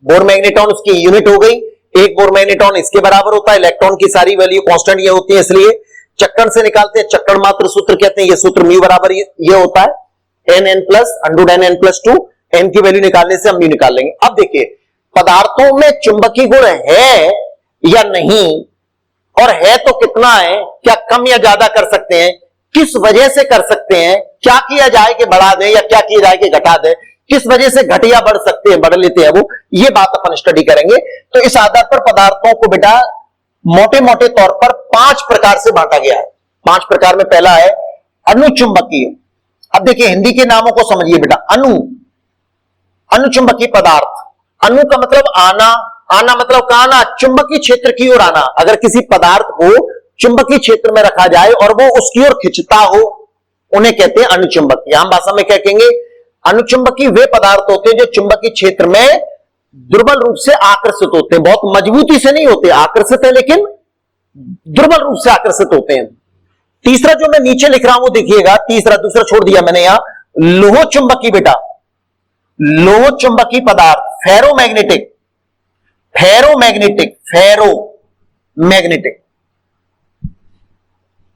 बोर मैग्नेटॉन, उसकी यूनिट हो गई, एक बोर मैग्नेटॉन इसके बराबर होता है। इलेक्ट्रॉन की सारी वैल्यू कांस्टेंट ये होती है, इसलिए चक्रण से निकालते हैं, चक्रण मात्र सूत्र कहते हैं। ये सूत्र म्यू बराबर ये होता है √n+2। n की वैल्यू निकालने से हम म्यू निकाल लेंगे। अब देखिए, पदार्थों में चुंबकीय गुण है या नहीं, और है तो कितना है, क्या कम या ज्यादा कर सकते हैं, किस वजह से कर सकते हैं, क्या किया जाए कि बढ़ा दें या क्या किया जाए कि घटा दें, किस वजह से घट या बढ़ सकते हैं, बढ़ लेते हैं वो, ये बात अपन स्टडी करेंगे। तो इस आधार पर पदार्थों को बेटा मोटे मोटे तौर पर 5 प्रकार से बांटा गया है। 5 प्रकार में पहला है अनुचुंबकीय। अब देखिए हिंदी के नामों को समझिए बेटा। अनुचुंबकीय पदार्थ, अनु का मतलब आना, आना मतलब कहां आना? चुंबकीय क्षेत्र की ओर आना। अगर किसी पदार्थ को चुंबकीय क्षेत्र में रखा जाए और वो उसकी ओर खिंचता हो, उन्हें कहते हैं अनुचुंबकीय। आम भाषा में क्या कहेंगे? अनुचुंबकीय वे पदार्थ होते हैं जो चुंबकीय क्षेत्र में दुर्बल रूप से आकर्षित होते हैं, बहुत मजबूती से नहीं होते, आकर्षित है लेकिन दुर्बल रूप से आकर्षित होते हैं। तीसरा जो मैं नीचे लिख रहा हूं वो देखिएगा, तीसरा, दूसरा छोड़ दिया मैंने यहां, लोह चुंबकीय बेटा, लोह चुंबकीय पदार्थ, फेरोमैग्नेटिक,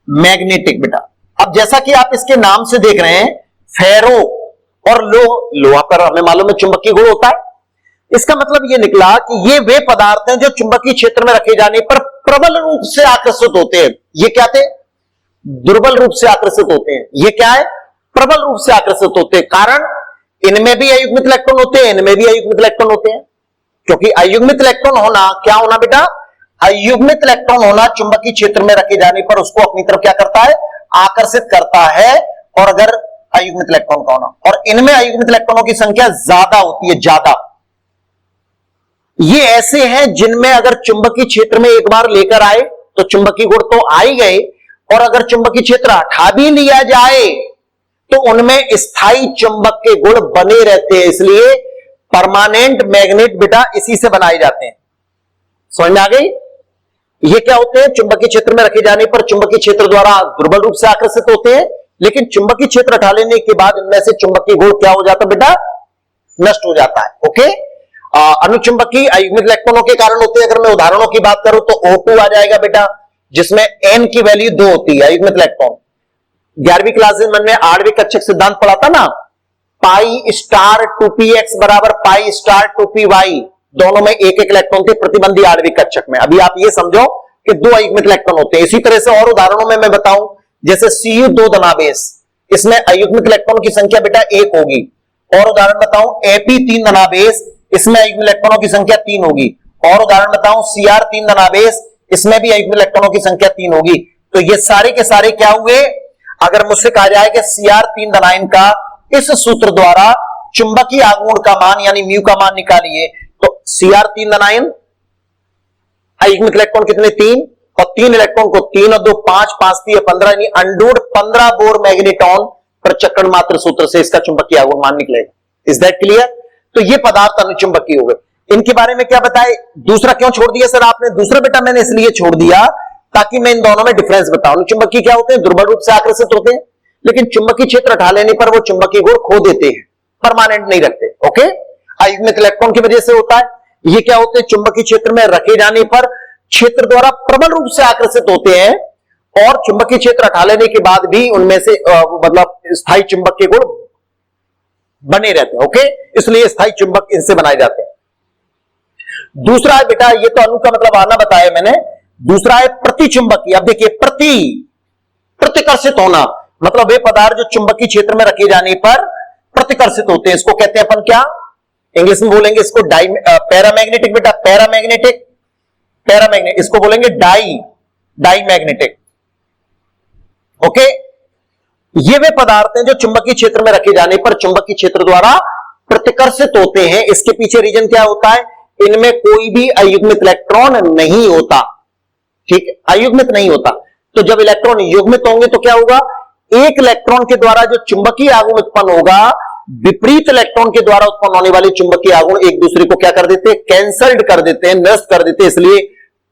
मैग्नेटिक बेटा। अब जैसा कि आप इसके नाम से देख रहे हैं, फेरो और लोहा पर हमें मालूम है चुंबकीय गुण होता है। इसका मतलब यह निकला कि ये वे पदार्थ हैं जो चुंबकीय क्षेत्र में रखे जाने पर प्रबल रूप से आकर्षित होते हैं। ये क्या थे? दुर्बल रूप से आकर्षित होते हैं। ये क्या है? प्रबल रूप से आकर्षित होते हैं। कारण इनमें भी अयुग्मित इलेक्ट्रॉन होते हैं, इनमें भी अयुग्मित इलेक्ट्रॉन होते हैं। क्योंकि अयुग्मित इलेक्ट्रॉन होना क्या होना बेटा? अयुग्मित इलेक्ट्रॉन होना चुंबकीय क्षेत्र में रखे जाने पर उसको अपनी तरफ क्या करता है, आकर्षित करता है। और अगर अयुग्मित इलेक्ट्रॉन का होना, और इनमें अयुग्मित इलेक्ट्रॉनों की संख्या ज्यादा होती है, ज्यादा। ये ऐसे हैं जिनमें अगर चुंबकीय क्षेत्र में एक बार लेकर आए तो चुंबकीय गुण तो आ ही गए, और अगर चुंबकीय क्षेत्र हटा भी लिया जाए तो उनमें स्थायी चुंबक के गुण बने रहते हैं। इसलिए परमानेंट मैग्नेट बेटा इसी से बनाए जाते हैं। समझ में आ गई? ये क्या होते हैं, चुंबकीय क्षेत्र में रखे जाने पर चुंबकीय क्षेत्र द्वारा दुर्बल रूप से आकर्षित होते हैं, लेकिन चुंबकीय क्षेत्र हटा लेने के बाद इनमें से चुंबकीय गुण क्या हो जाता है बेटा, नष्ट हो जाता है। ओके, अनुचुंबकीय अयुग्मित इलेक्ट्रॉनों के कारण होते हैं। अगर मैं उदाहरणों की बात करूं तो O2 आ जाएगा बेटा, जिसमें N की वैल्यू 2 होती है, अयुग्मित इलेक्ट्रॉन। 11वीं क्लास में 8वीं कक्षक सिद्धांत पढ़ा था ना, पाई स्टार 2px बराबर पाई स्टार 2py, दोनों में एक एक इलेक्ट्रॉन थे, प्रतिबंधी 8वीं कक्षक में। अभी आप ये समझो कि 2 अयुग्मित इलेक्ट्रॉन होते हैं। इसी तरह से और उदाहरणों में मैं बताऊं, जैसे Cu 2 धनावेश, इसमें अयुग्मित इलेक्ट्रॉन की संख्या बेटा 1 होगी। और उदाहरण बताऊं Ap 3 धनावेश, इसमें अयुग्मित इलेक्ट्रॉनों की संख्या 3 होगी। और उदाहरण बताऊं Cr 3 धनावेश, इसमें भी अयुग्मित इलेक्ट्रॉनों की संख्या 3 होगी। तो ये सारे के सारे क्या हुए, अगर मुझसे कहा जाए कि Cr 3 धनायन का इस सूत्र द्वारा चुंबकीय आघूर्ण का मान यानी म्यू का मान निकालिए, तो Cr 3 धनायन, अयुग्मित इलेक्ट्रॉन कितने 3, और 3 इलेक्ट्रॉन को 3 और 2 5, 5 3 15, यानी अंडूड 15 बोर मैग्नेटॉन प्रचक्रण मात्र सूत्र से इसका चुंबकीय आघूर्ण मान निकलेगा। Is that clear? तो ये पदार्थ अनुचुंबकीय हो गए। इनके बारे में क्या बताए, दूसरा क्यों छोड़ दिया सर आपने? दूसरा बेटा मैंने इसलिए छोड़ दिया ताकि मैं इन दोनों में डिफरेंस बताऊं। अनुचुंबकीय क्या होते हैं, दुर्बल रूप से आकर्षित होते हैं, लेकिन चुंबकीय क्षेत्र हटा लेने पर वो चुंबकीय गुण खो देते हैं, परमानेंट नहीं रखते। ओके, अयुग्मित इलेक्ट्रॉन की वजह से होता है। ये क्या होते हैं, चुंबकीय क्षेत्र में रखे जाने पर क्षेत्र द्वारा प्रबल रूप से आकर्षित होते हैं, और चुंबकीय क्षेत्र हटा लेने के बाद भी उनमें से मतलब स्थायी चुंबक के गुण बने रहते हैं। ओके, इसलिए स्थायी चुंबक इनसे बनाए जाते हैं। दूसरा है बेटा, ये तो अणु का मतलब आना बताया मैंने, दूसरा है प्रतिचुंबकीय। अब देखिए, प्रतिकर्षित होना, मतलब वे पदार्थ जो चुंबकीय क्षेत्र में रखे जाने पर प्रतिकर्षित होते हैं, इसको कहते हैं अपन क्या, इंग्लिश में बोलेंगे इसको पैरामैग्नेटिक बेटा, पैरामैग्नेटिक, इसको बोलेंगे डाईमैग्नेटिक। ओके, ये वे पदार्थ हैं जो चुंबकीय क्षेत्र में रखे जाने पर चुंबकीय क्षेत्र द्वारा प्रतिकर्षित होते हैं। इसके पीछे रीजन क्या होता है, इनमें कोई भी अयुग्मित इलेक्ट्रॉन नहीं होता। ठीक है, अयुग्मित नहीं होता। तो जब इलेक्ट्रॉन युग्मित होंगे तो क्या होगा, एक इलेक्ट्रॉन के द्वारा जो चुंबकीय आघूर्ण उत्पन्न होगा, विपरीत इलेक्ट्रॉन के द्वारा उत्पन्न होने वाले चुंबकीय आघूर्ण एक दूसरे को क्या कर देते हैं, कैंसल्ड कर देते हैं, निरस्त कर देते हैं। इसलिए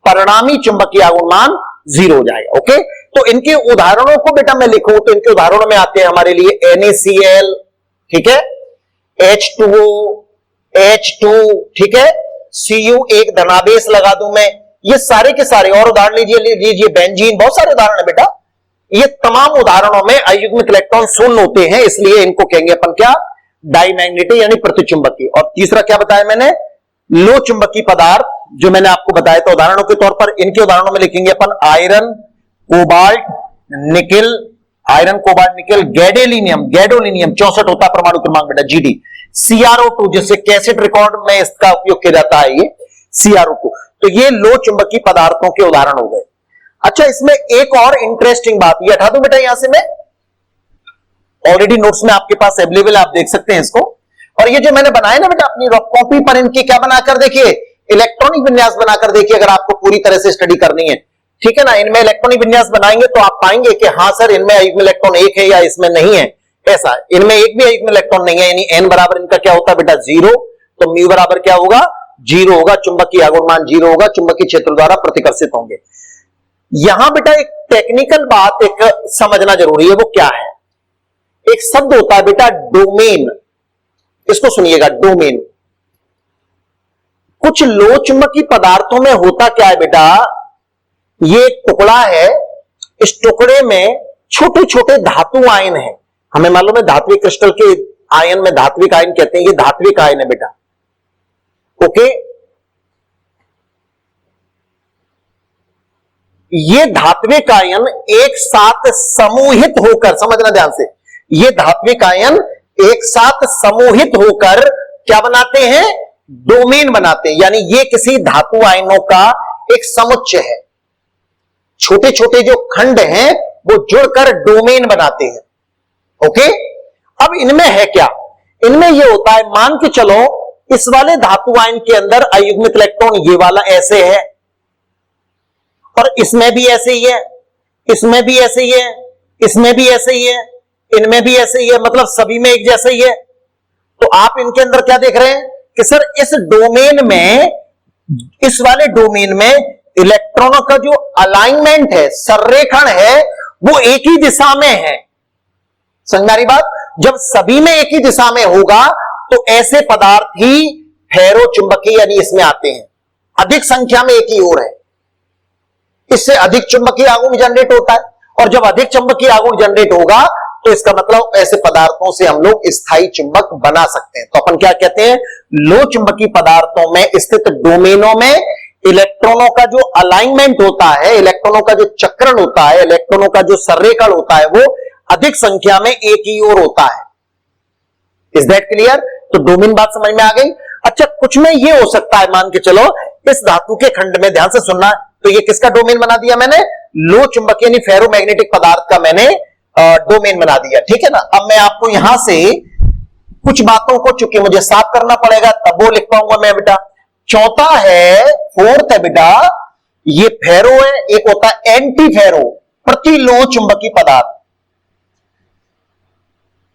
परिणामी चुंबकीय आघूर्ण मान 0 हो जाएगा। ओके, तो इनके उदाहरणों को बेटा मैं लिखूं तो इनके उदाहरणों में आते हैं हमारे लिए NaCl, ठीक है, H2O, H2, ठीक है, Cu एक धनावेश लगा दूं मैं, ये सारे के सारे। और उदाहरण लीजिए बेंजीन, बहुत सारे उदाहरण है बेटा। ये तमाम उदाहरणों में अयुग्मित इलेक्ट्रॉन शून्य होते हैं, इसलिए इनको कहेंगे अपन क्या, डाईमैग्नेटिक यानी प्रतिचुंबकीय। और तीसरा क्या बताया मैंने, लो चुंबकीय पदार्थ, जो मैंने आपको बताया था उदाहरणों के तौर पर। इनके उदाहरणों में लिखेंगे अपन iron, cobalt, nickel, iron, cobalt, nickel, gadolinium, 64 होता है परमाणु क्रमांक बेटा, GD, CrO2, जिससे कैसेट रिकॉर्ड में इसका उपयोग किया जाता है, ये CrO2। तो ये लो चुंबकीय पदार्थों के उदाहरण हो गए। अच्छा, इसमें एक और इंटरेस्टिंग बात, ये हटा दूं बेटा यहां से, मैं ऑलरेडी नोट्स में आपके पास अवेलेबल है, आप देख सकते हैं इसको। और ये जो मैंने बनाया ना बेटा अपनी रफ कॉपी पर, इनकी क्या बनाकर देखिए, इलेक्ट्रॉनिक विन्यास बनाकर देखिए, अगर आपको पूरी तरह से स्टडी करनी है, ठीक है ना। इनमें इलेक्ट्रॉनिक विन्यास बनाएंगे तो आप पाएंगे कि हाँ सर, इनमें अयुग्म इलेक्ट्रॉन 1 है या इसमें नहीं है, ऐसा। इनमें एक भी अयुग्म इलेक्ट्रॉन नहीं है, यानी n बराबर इनका क्या होता है बेटा, 0। तो म्यू बराबर क्या होगा, 0 होगा, चुंबकीय आघूर्ण मान 0 होगा, चुंबकीय क्षेत्र द्वारा प्रतिकर्षित होंगे। यहां बेटा एक टेक्निकल बात एक समझना जरूरी है, वो क्या है, एक शब्द होता है बेटा डोमेन, इसको सुनिएगा, डोमेन। कुछ लो चुंबकीय पदार्थों में होता क्या है बेटा, ये एक टुकड़ा है, इस टुकड़े में छोटे छोटे धातु आयन है। हमें मालूम है धात्विक क्रिस्टल के आयन में धात्विक आयन कहते हैं, ये धात्विक आयन है बेटा। ओके, ये धात्विक आयन एक साथ समूहित होकर, समझना ध्यान से, ये धात्विक आयन एक साथ समूहित होकर क्या बनाते हैं, डोमेन बनाते हैं। यानी ये किसी धातु आयनों का एक समुच्चय है। छोटे छोटे जो खंड हैं वो जुड़कर डोमेन बनाते हैं। ओके, अब इनमें है क्या, इनमें ये होता है, मान के चलो इस वाले धातु आयन के अंदर अयुग्मित इलेक्ट्रॉन ये वाला ऐसे है, और इसमें भी ऐसे ही है, इसमें भी ऐसे ही है, इसमें भी ऐसे ही है, इनमें भी ऐसे ही है, मतलब सभी में एक जैसे ही है। तो आप इनके अंदर क्या देख रहे हैं कि सर इस डोमेन में, इस वाले डोमेन में इलेक्ट्रॉनों का जो अलाइनमेंट है, संरेखण है, वो एक ही दिशा में है। समझ आ रही बात? जब सभी में एक ही दिशा में होगा तो ऐसे पदार्थ ही फेरो चुंबकीय यानी इसमें आते हैं। अधिक संख्या में एक ही ओर है, इससे अधिक चुंबकीय आघूर्ण जनरेट होता है, और जब अधिक चुंबकीय आघूर्ण जनरेट होगा तो इसका मतलब ऐसे पदार्थों से हम लोग स्थायी चुंबक बना सकते हैं। तो अपन क्या कहते हैं, लो चुंबकीय पदार्थों में स्थित डोमेनों में इलेक्ट्रॉनों का जो अलाइनमेंट होता है, इलेक्ट्रॉनों का जो चक्रण होता है, इलेक्ट्रॉनों का जो संरेखण होता है, वो अधिक संख्या में एक ही ओर होता है। Is that clear? तो डोमेन बात समझ में आ गई। अच्छा, कुछ में ये हो सकता है, मान के चलो इस धातु के खंड में, ध्यान से सुनना, तो ये किसका डोमेन बना दिया मैंने, लो चुंबकीय यानी फेरोमैग्नेटिक पदार्थ का मैंने डोमेन बना दिया, ठीक है ना। अब मैं आपको यहां से कुछ बातों को चूंकि मुझे साफ करना पड़ेगा तब वो लिख पाऊंगा मैं बेटा। चौथा है, फोर्थ है बेटा, ये फेरो है, एक होता है एंटी फेरो, प्रतिलोह चुंबकीय पदार्थ,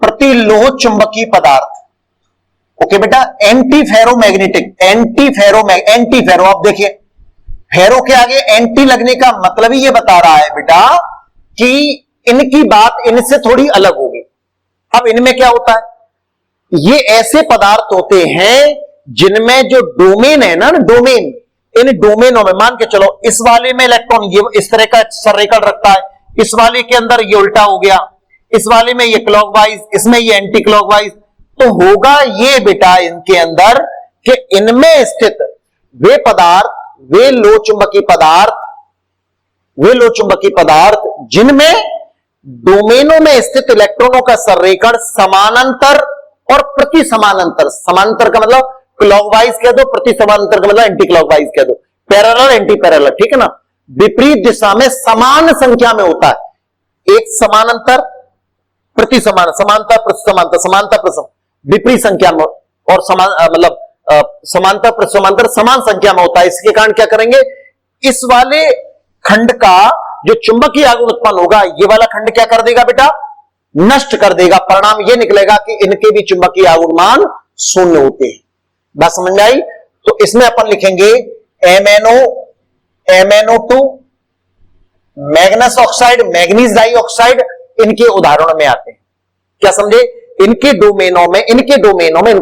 प्रतिलोह चुंबकीय पदार्थ। ओके बेटा, एंटी फेरोमैग्नेटिक, एंटी फेरो, आप देखिए फेरो के आगे एंटी लगने का मतलब ही ये बता रहा है बेटा कि इनकी बात इनसे थोड़ी अलग होगी। अब इनमें क्या होता है, ये ऐसे पदार्थ होते हैं जिनमें जो डोमेन है ना, डोमेन, इन डोमेनों में मान के चलो इस वाले में इलेक्ट्रॉन ये इस तरह का संरेखण रखता है, इस वाले के अंदर ये उल्टा हो गया, इस वाले में ये क्लॉकवाइज, इसमें ये एंटी क्लॉकवाइज। तो होगा ये बेटा इनके अंदर कि इनमें स्थित वे पदार्थ, वे लो चुंबकीय पदार्थ, वे लो चुंबकीय पदार्थ जिनमें डोमेनों में स्थित इलेक्ट्रॉनों का संरेखण समानांतर और प्रति समानांतर, समानांतर का मतलब क्लॉकवाइज कह दो, प्रति समानांतर का मतलब एंटी क्लॉकवाइज कह दो, पैरेलल एंटी पैरेलल, ठीक है ना, विपरीत दिशा में समान संख्या में होता है। एक समानांतर प्रति समान, समांतर प्रति समांतर, समांतर प्रति विपरीत संख्या में, और समान मतलब समांतर प्रति समांतर समान संख्या में होता है। इसके कारण क्या करेंगे, इस वाले खंड का जो चुंबकीय आघूर्ण उत्पन्न होगा, ये वाला खंड क्या कर देगा बेटा, नष्ट कर देगा। परिणाम ये निकलेगा कि इनके भी चुंबकीय आघूर्ण मान शून्य होते हैं। बात समझ में आई? तो इसमें अपन लिखेंगे MnO2, Magnus oxide, manganese dioxide, इनके उदाहरणों में आते हैं। क्या समझे? इनके डोमेनों में, इनका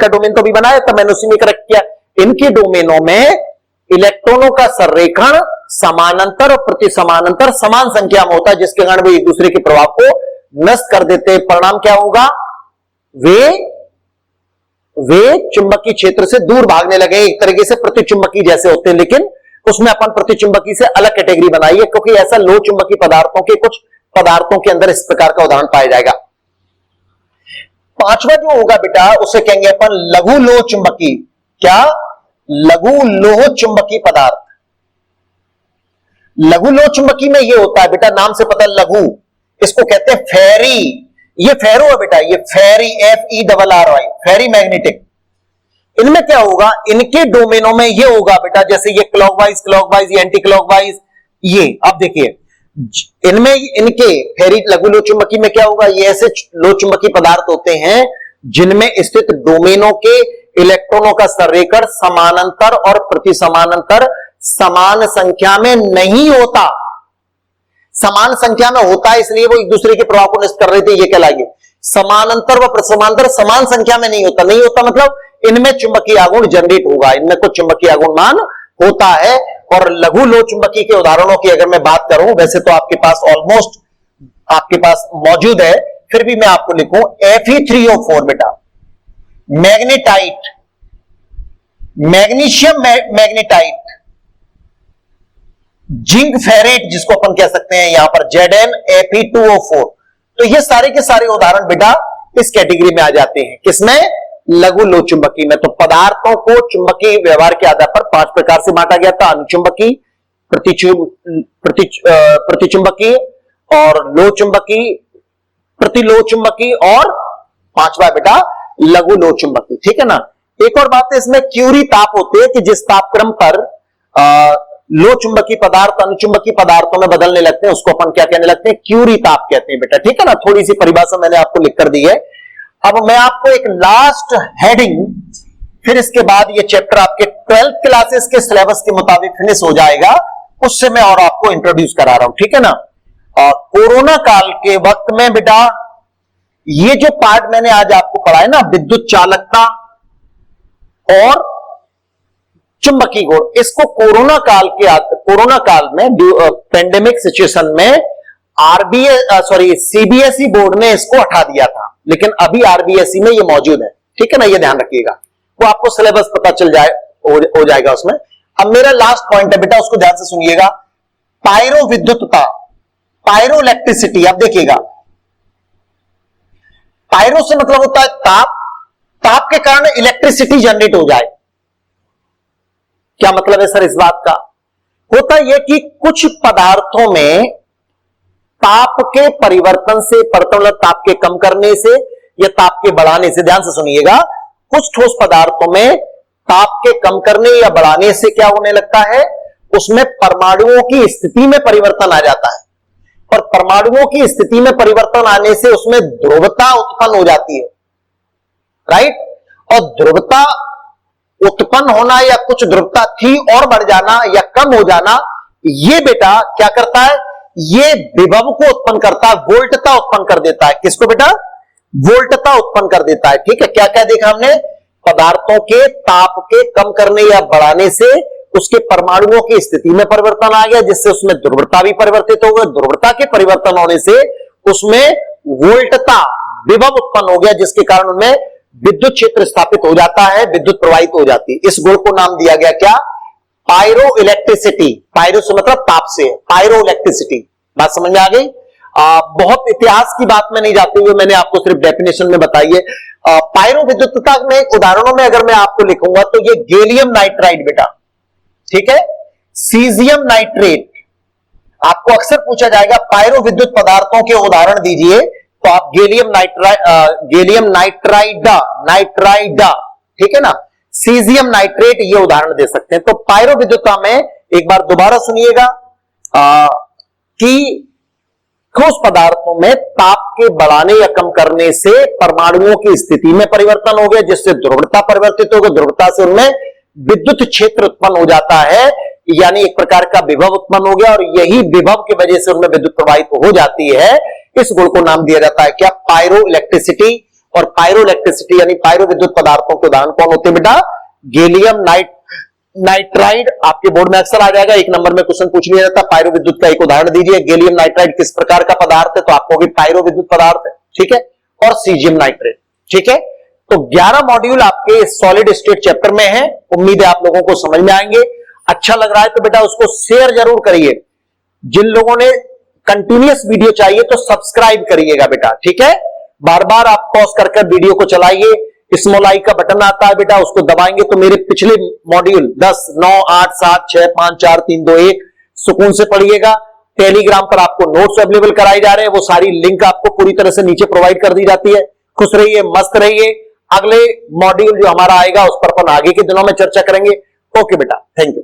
डोमेन तो भी बनाया था मैंने, उसी में करेक्ट किया। इनके डोमेनों में इलेक्ट्रॉनों का संरेखण समानांतर और प्रति समानांतर समान संख्या में होता है, जिसके कारण वो एक दूसरे के प्रभाव को नष्ट कर देते हैं। परिणाम क्या होगा, वे चुंबकीय क्षेत्र से दूर भागने लगे, एक तरीके से प्रतिचुंबकीय जैसे होते हैं, लेकिन उसमें अपन प्रतिचुंबकीय से अलग कैटेगरी बनाई है, क्योंकि ऐसा लो चुंबकीय पदार्थों के कुछ पदार्थों के अंदर इस प्रकार का उदाहरण पाया जाएगा। पांचवा जो होगा बेटा, उसे कहेंगे अपन लघु लोह चुंबकीय। क्या? लघु लोह चुंबकीय पदार्थ। लघु लोह चुंबकीय में ये होता है बेटा, नाम से पता, लघु, इसको कहते हैं फेरी। ये फेरो है बेटा, ये फेरी, FERRY, फेरी मैग्नेटिक। इनमें क्या होगा, इनके डोमेनों में ये होगा बेटा, जैसे ये क्लॉकवाइज, ये एंटी क्लॉकवाइज, ये आप देखिए इनमें, इनके फेरी लघु लोह चुंबकीय में क्या होगा, ये ऐसे लोह चुंबकीय पदार्थ होते हैं जिनमें स्थित डोमेनों के इलेक्ट्रॉनों का संरेखण समानांतर और प्रति समानांतर समान संख्या में नहीं होता। समान संख्या में होता है इसलिए वो एक दूसरे के प्रभाव को नष्ट कर रहे थे, ये कहलाइए। समानांतर व प्रसमांतर समान संख्या में नहीं होता, नहीं होता मतलब इनमें चुंबकीय आघूर्ण जनरेट होगा, इनमें कुछ चुंबकीय आघूर्ण मान होता है। और लघु लोह चुंबकीय के उदाहरणों की अगर मैं बात करूं, वैसे तो आपके पास ऑलमोस्ट आपके पास मौजूद है, फिर भी मैं आपको लिखूं Fe3O4 बेटा, magnetite, magnesium magnetite, zinc ferrite जिसको अपन कह सकते हैं यहां पर ZnFe2O4। तो ये सारे के सारे उदाहरण बेटा इस कैटेगरी में आ जाते हैं, किसमें, लघु लोह चुंबकीय में। तो पदार्थों को चुंबकीय व्यवहार के आधार पर 5 प्रकार से बांटा गया था, अनुचुंबकीय, प्रतिचुंबकीय और लो चुंबकीय, प्रतिलो चुंबकीय, और पांचवा बेटा लघु लो चुंबकीय। ठीक है ना। एक और बात है इसमें, क्यूरी ताप होते हैं कि जिस तापक्रम पर लो चुंबकीय पदार्थ अनुचुंबकीय पदार्थों में बदलने लगते हैं उसको अपन क्या कहने लगते हैं, क्यूरी ताप कहते हैं बेटा। ठीक है ना। थोड़ी सी परिभाषा मैंने आपको लिख कर दी है। अब मैं आपको एक लास्ट हेडिंग, फिर इसके बाद ये चैप्टर आपके 12th क्लासेस के सिलेबस के मुताबिक फिनिश हो जाएगा, उससे मैं और आपको इंट्रोड्यूस करा रहा हूं। ठीक है ना। कोरोना काल के वक्त में बेटा ये जो पार्ट मैंने आज आपको पढ़ाया ना, विद्युत चालकता और चुंबकीय गुण, इसको कोरोना काल में पेंडेमिक सिचुएशन में सीबीएसई बोर्ड ने इसको हटा दिया था, लेकिन अभी आरबीएसई में ये मौजूद है। ठीक है ना। ये ध्यान रखिएगा, वो आपको सिलेबस पता चल जाए हो जाएगा उसमें। अब मेरा लास्ट पॉइंट है बेटा, उसको ध्यान से सुनिएगा, पायरो विद्युतता, पायरो इलेक्ट्रिसिटी। अब देखिएगा, पायरो से मतलब होता है ताप, ताप के कारण इलेक्ट्रिसिटी जनरेट हो जाए। क्या मतलब है सर इस बात का? होता यह कि कुछ पदार्थों में ताप के परिवर्तन से, मतलब ताप के कम करने से या ताप के बढ़ाने से, ध्यान से सुनिएगा, कुछ ठोस पदार्थों में ताप के कम करने या बढ़ाने से क्या होने लगता है, उसमें परमाणुओं की स्थिति में परिवर्तन आ जाता है, और परमाणुओं की स्थिति में परिवर्तन आने से उसमें ध्रुवता उत्पन्न हो जाती है। राइट। और ध्रुवता उत्पन्न होना या कुछ ध्रुवता थी और बढ़ जाना या कम हो जाना, ये बेटा क्या करता है, ये विभव को उत्पन्न करता है, वोल्टता उत्पन्न कर देता है। किसको बेटा? वोल्टता उत्पन्न कर देता है। ठीक है। क्या क्या देखा हमने? पदार्थों के ताप के कम करने या बढ़ाने से उसके परमाणुओं की स्थिति में परिवर्तन आ गया, जिससे उसमें ध्रुवता भी परिवर्तित हो गया। ध्रुवता के परिवर्तन होने से उसमें वोल्टता, विभव उत्पन्न हो गया, जिसके कारण उनमें विद्युत क्षेत्र स्थापित हो जाता है, विद्युत प्रवाहित हो जाती है। इस गुण को नाम दिया गया क्या? Pyro electricity. पायरो से मतलब ताप से, पायरो इलेक्ट्रिसिटी। बात समझ में आ गई? बहुत इतिहास की बात में नहीं जाते हुए मैंने आपको सिर्फ डेफिनेशन में बताई है। पायरो विद्युतता में उदाहरणों में अगर मैं आपको लिखूंगा तो ये गैलियम नाइट्राइड बेटा, ठीक है, सीजियम नाइट्रेट। आपको अक्सर पूछा जाएगा पायरो विद्युत पदार्थों के उदाहरण दीजिए, तो आप गैलियम नाइट्राइड, ठीक है ना, सीजियम नाइट्रेट, ये उदाहरण दे सकते हैं। तो पायरो विद्युतता में एक बार दोबारा सुनिएगा कि ठोस पदार्थों में ताप के बढ़ाने या कम करने से परमाणुओं की स्थिति में परिवर्तन हो गया, जिससे ध्रुवता परिवर्तित हो गई। ध्रुवता से उनमें विद्युत क्षेत्र उत्पन्न हो जाता है, यानी एक प्रकार का विभव उत्पन्न हो गया, और यही विभव की वजह से उनमें विद्युत प्रवाहित हो जाती है। इस गुण को नाम दिया जाता है क्या? Pyro electricity. और पायरो इलेक्ट्रिसिटी यानी पायरो विद्युत पदार्थों के उदाहरण कौन होते हैं बेटा? Gallium nitride. आपके बोर्ड में अक्सर आ जाएगा, एक नंबर में क्वेश्चन पूछ लिया जाता है, पायरो विद्युत का एक उदाहरण दीजिए। गैलियम नाइट्राइड किस प्रकार का पदार्थ है? तो आपको भी पायरो विद्युत पदार्थ है, ठीक है। और सीजियम नाइट्रेट, ठीक है। तो 11 मॉड्यूल आपके सॉलिड स्टेट चैप्टर में है। उम्मीद है आप लोगों को समझ में आएंगे। अच्छा लग रहा है तो बेटा उसको शेयर जरूर करिए। जिन लोगों ने कंटिन्यूअस वीडियो चाहिए तो सब्सक्राइब करिएगा बेटा, ठीक है। बार बार आप पॉज कर वीडियो को चलाइए। स्मॉल आई का बटन आता है बेटा, उसको दबाएंगे तो मेरे पिछले मॉड्यूल 10, 9, 8, 7, 6, 5, 4, 3, 2, 1 सुकून से पढ़िएगा। टेलीग्राम पर आपको नोट्स अवेलेबल कराए जा रहे हैं, वो सारी लिंक आपको पूरी तरह से नीचे प्रोवाइड कर दी जाती है। खुश रहिए, मस्त रहिए। अगले मॉड्यूल जो हमारा आएगा उस पर अपन आगे के दिनों में चर्चा करेंगे। ओके बेटा, थैंक यू।